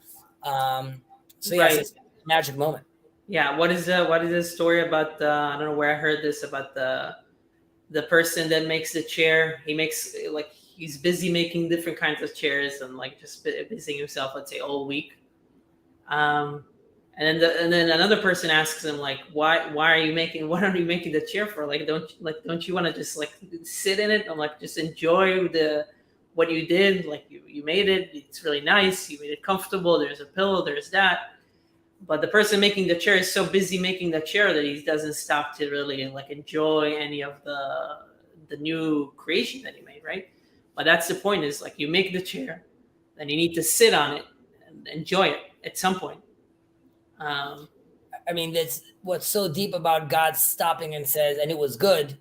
So yes, Right. it's a magic moment. Yeah. What is the story about I don't know where I heard this about the person that makes the chair. He makes like he's busy making different kinds of chairs and like just busying himself, let's say, all week. Um, and then another person asks him like, why are you making what are you making the chair for? Like don't you want to just like sit in it and like just enjoy the what you did? Like you made it. It's really nice. You made it comfortable. There's a pillow. There's that. But the person making the chair is so busy making the chair that he doesn't stop to really like enjoy any of the new creation that he made, right? But that's the point, is like you make the chair, then you need to sit on it and enjoy it at some point. I mean, that's what's so deep about God stopping and says, and it was good,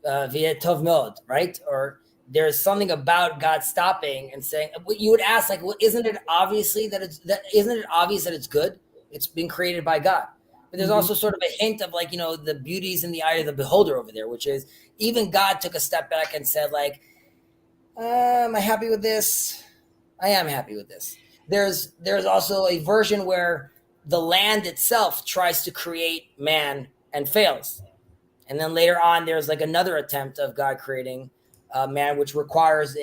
via tov mod, right? Or there's something about God stopping and saying, you would ask, like, well, isn't it obvious that it's good? It's been created by God. But there's also sort of a hint of like, the beauties in the eye of the beholder over there, which is even God took a step back and said, like, am I happy with this? I am happy with this. There's also a version where the land itself tries to create man and fails. And then later on, there's like another attempt of God creating man, which requires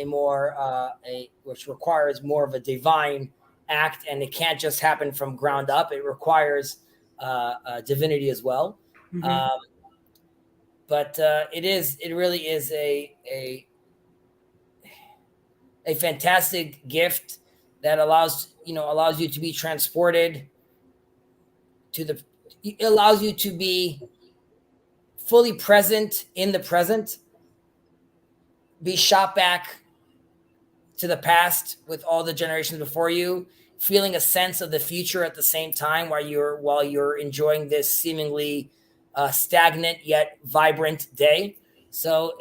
which requires more of a divine act, and it can't just happen from ground up. It requires divinity as well. But it really is a fantastic gift that allows you to be transported it allows you to be fully present in the present, be shot back to the past with all the generations before you, feeling a sense of the future at the same time while you're enjoying this seemingly stagnant yet vibrant day. So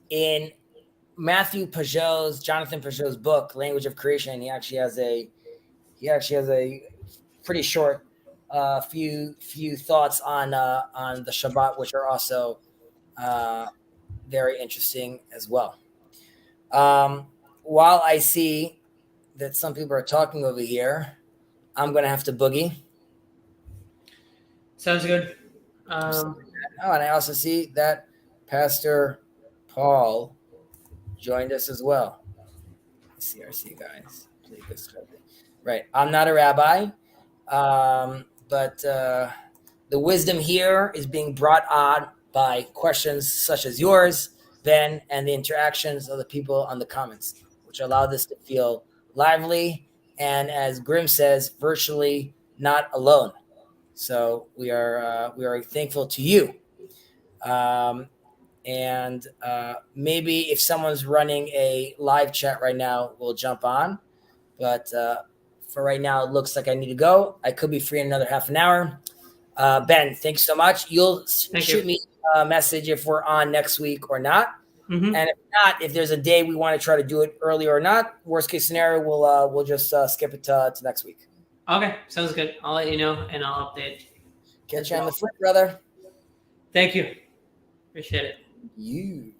in Jonathan Pajot's book, Language of Creation, he actually has a pretty short few thoughts on the Shabbat, which are also very interesting as well. While I see that some people are talking over here, I'm going to have to boogie. Sounds good. And I also see that Pastor Paul joined us as well. CRC guys, right? I'm not a rabbi, but the wisdom here is being brought on by questions such as yours, Ben, and the interactions of the people on the comments, which allow this to feel lively and, as Grimm says, virtually not alone. So we are thankful to you. And maybe if someone's running a live chat right now, we'll jump on. But for right now, it looks like I need to go. I could be free in another half an hour. Ben, thanks so much. You'll shoot me a message if we're on next week or not. And if not, if there's a day we want to try to do it earlier or not, worst case scenario, we'll just skip it to next week. Okay, sounds good. I'll let you know and I'll update. Catch you on the flip, brother. Thank you. Appreciate it. You.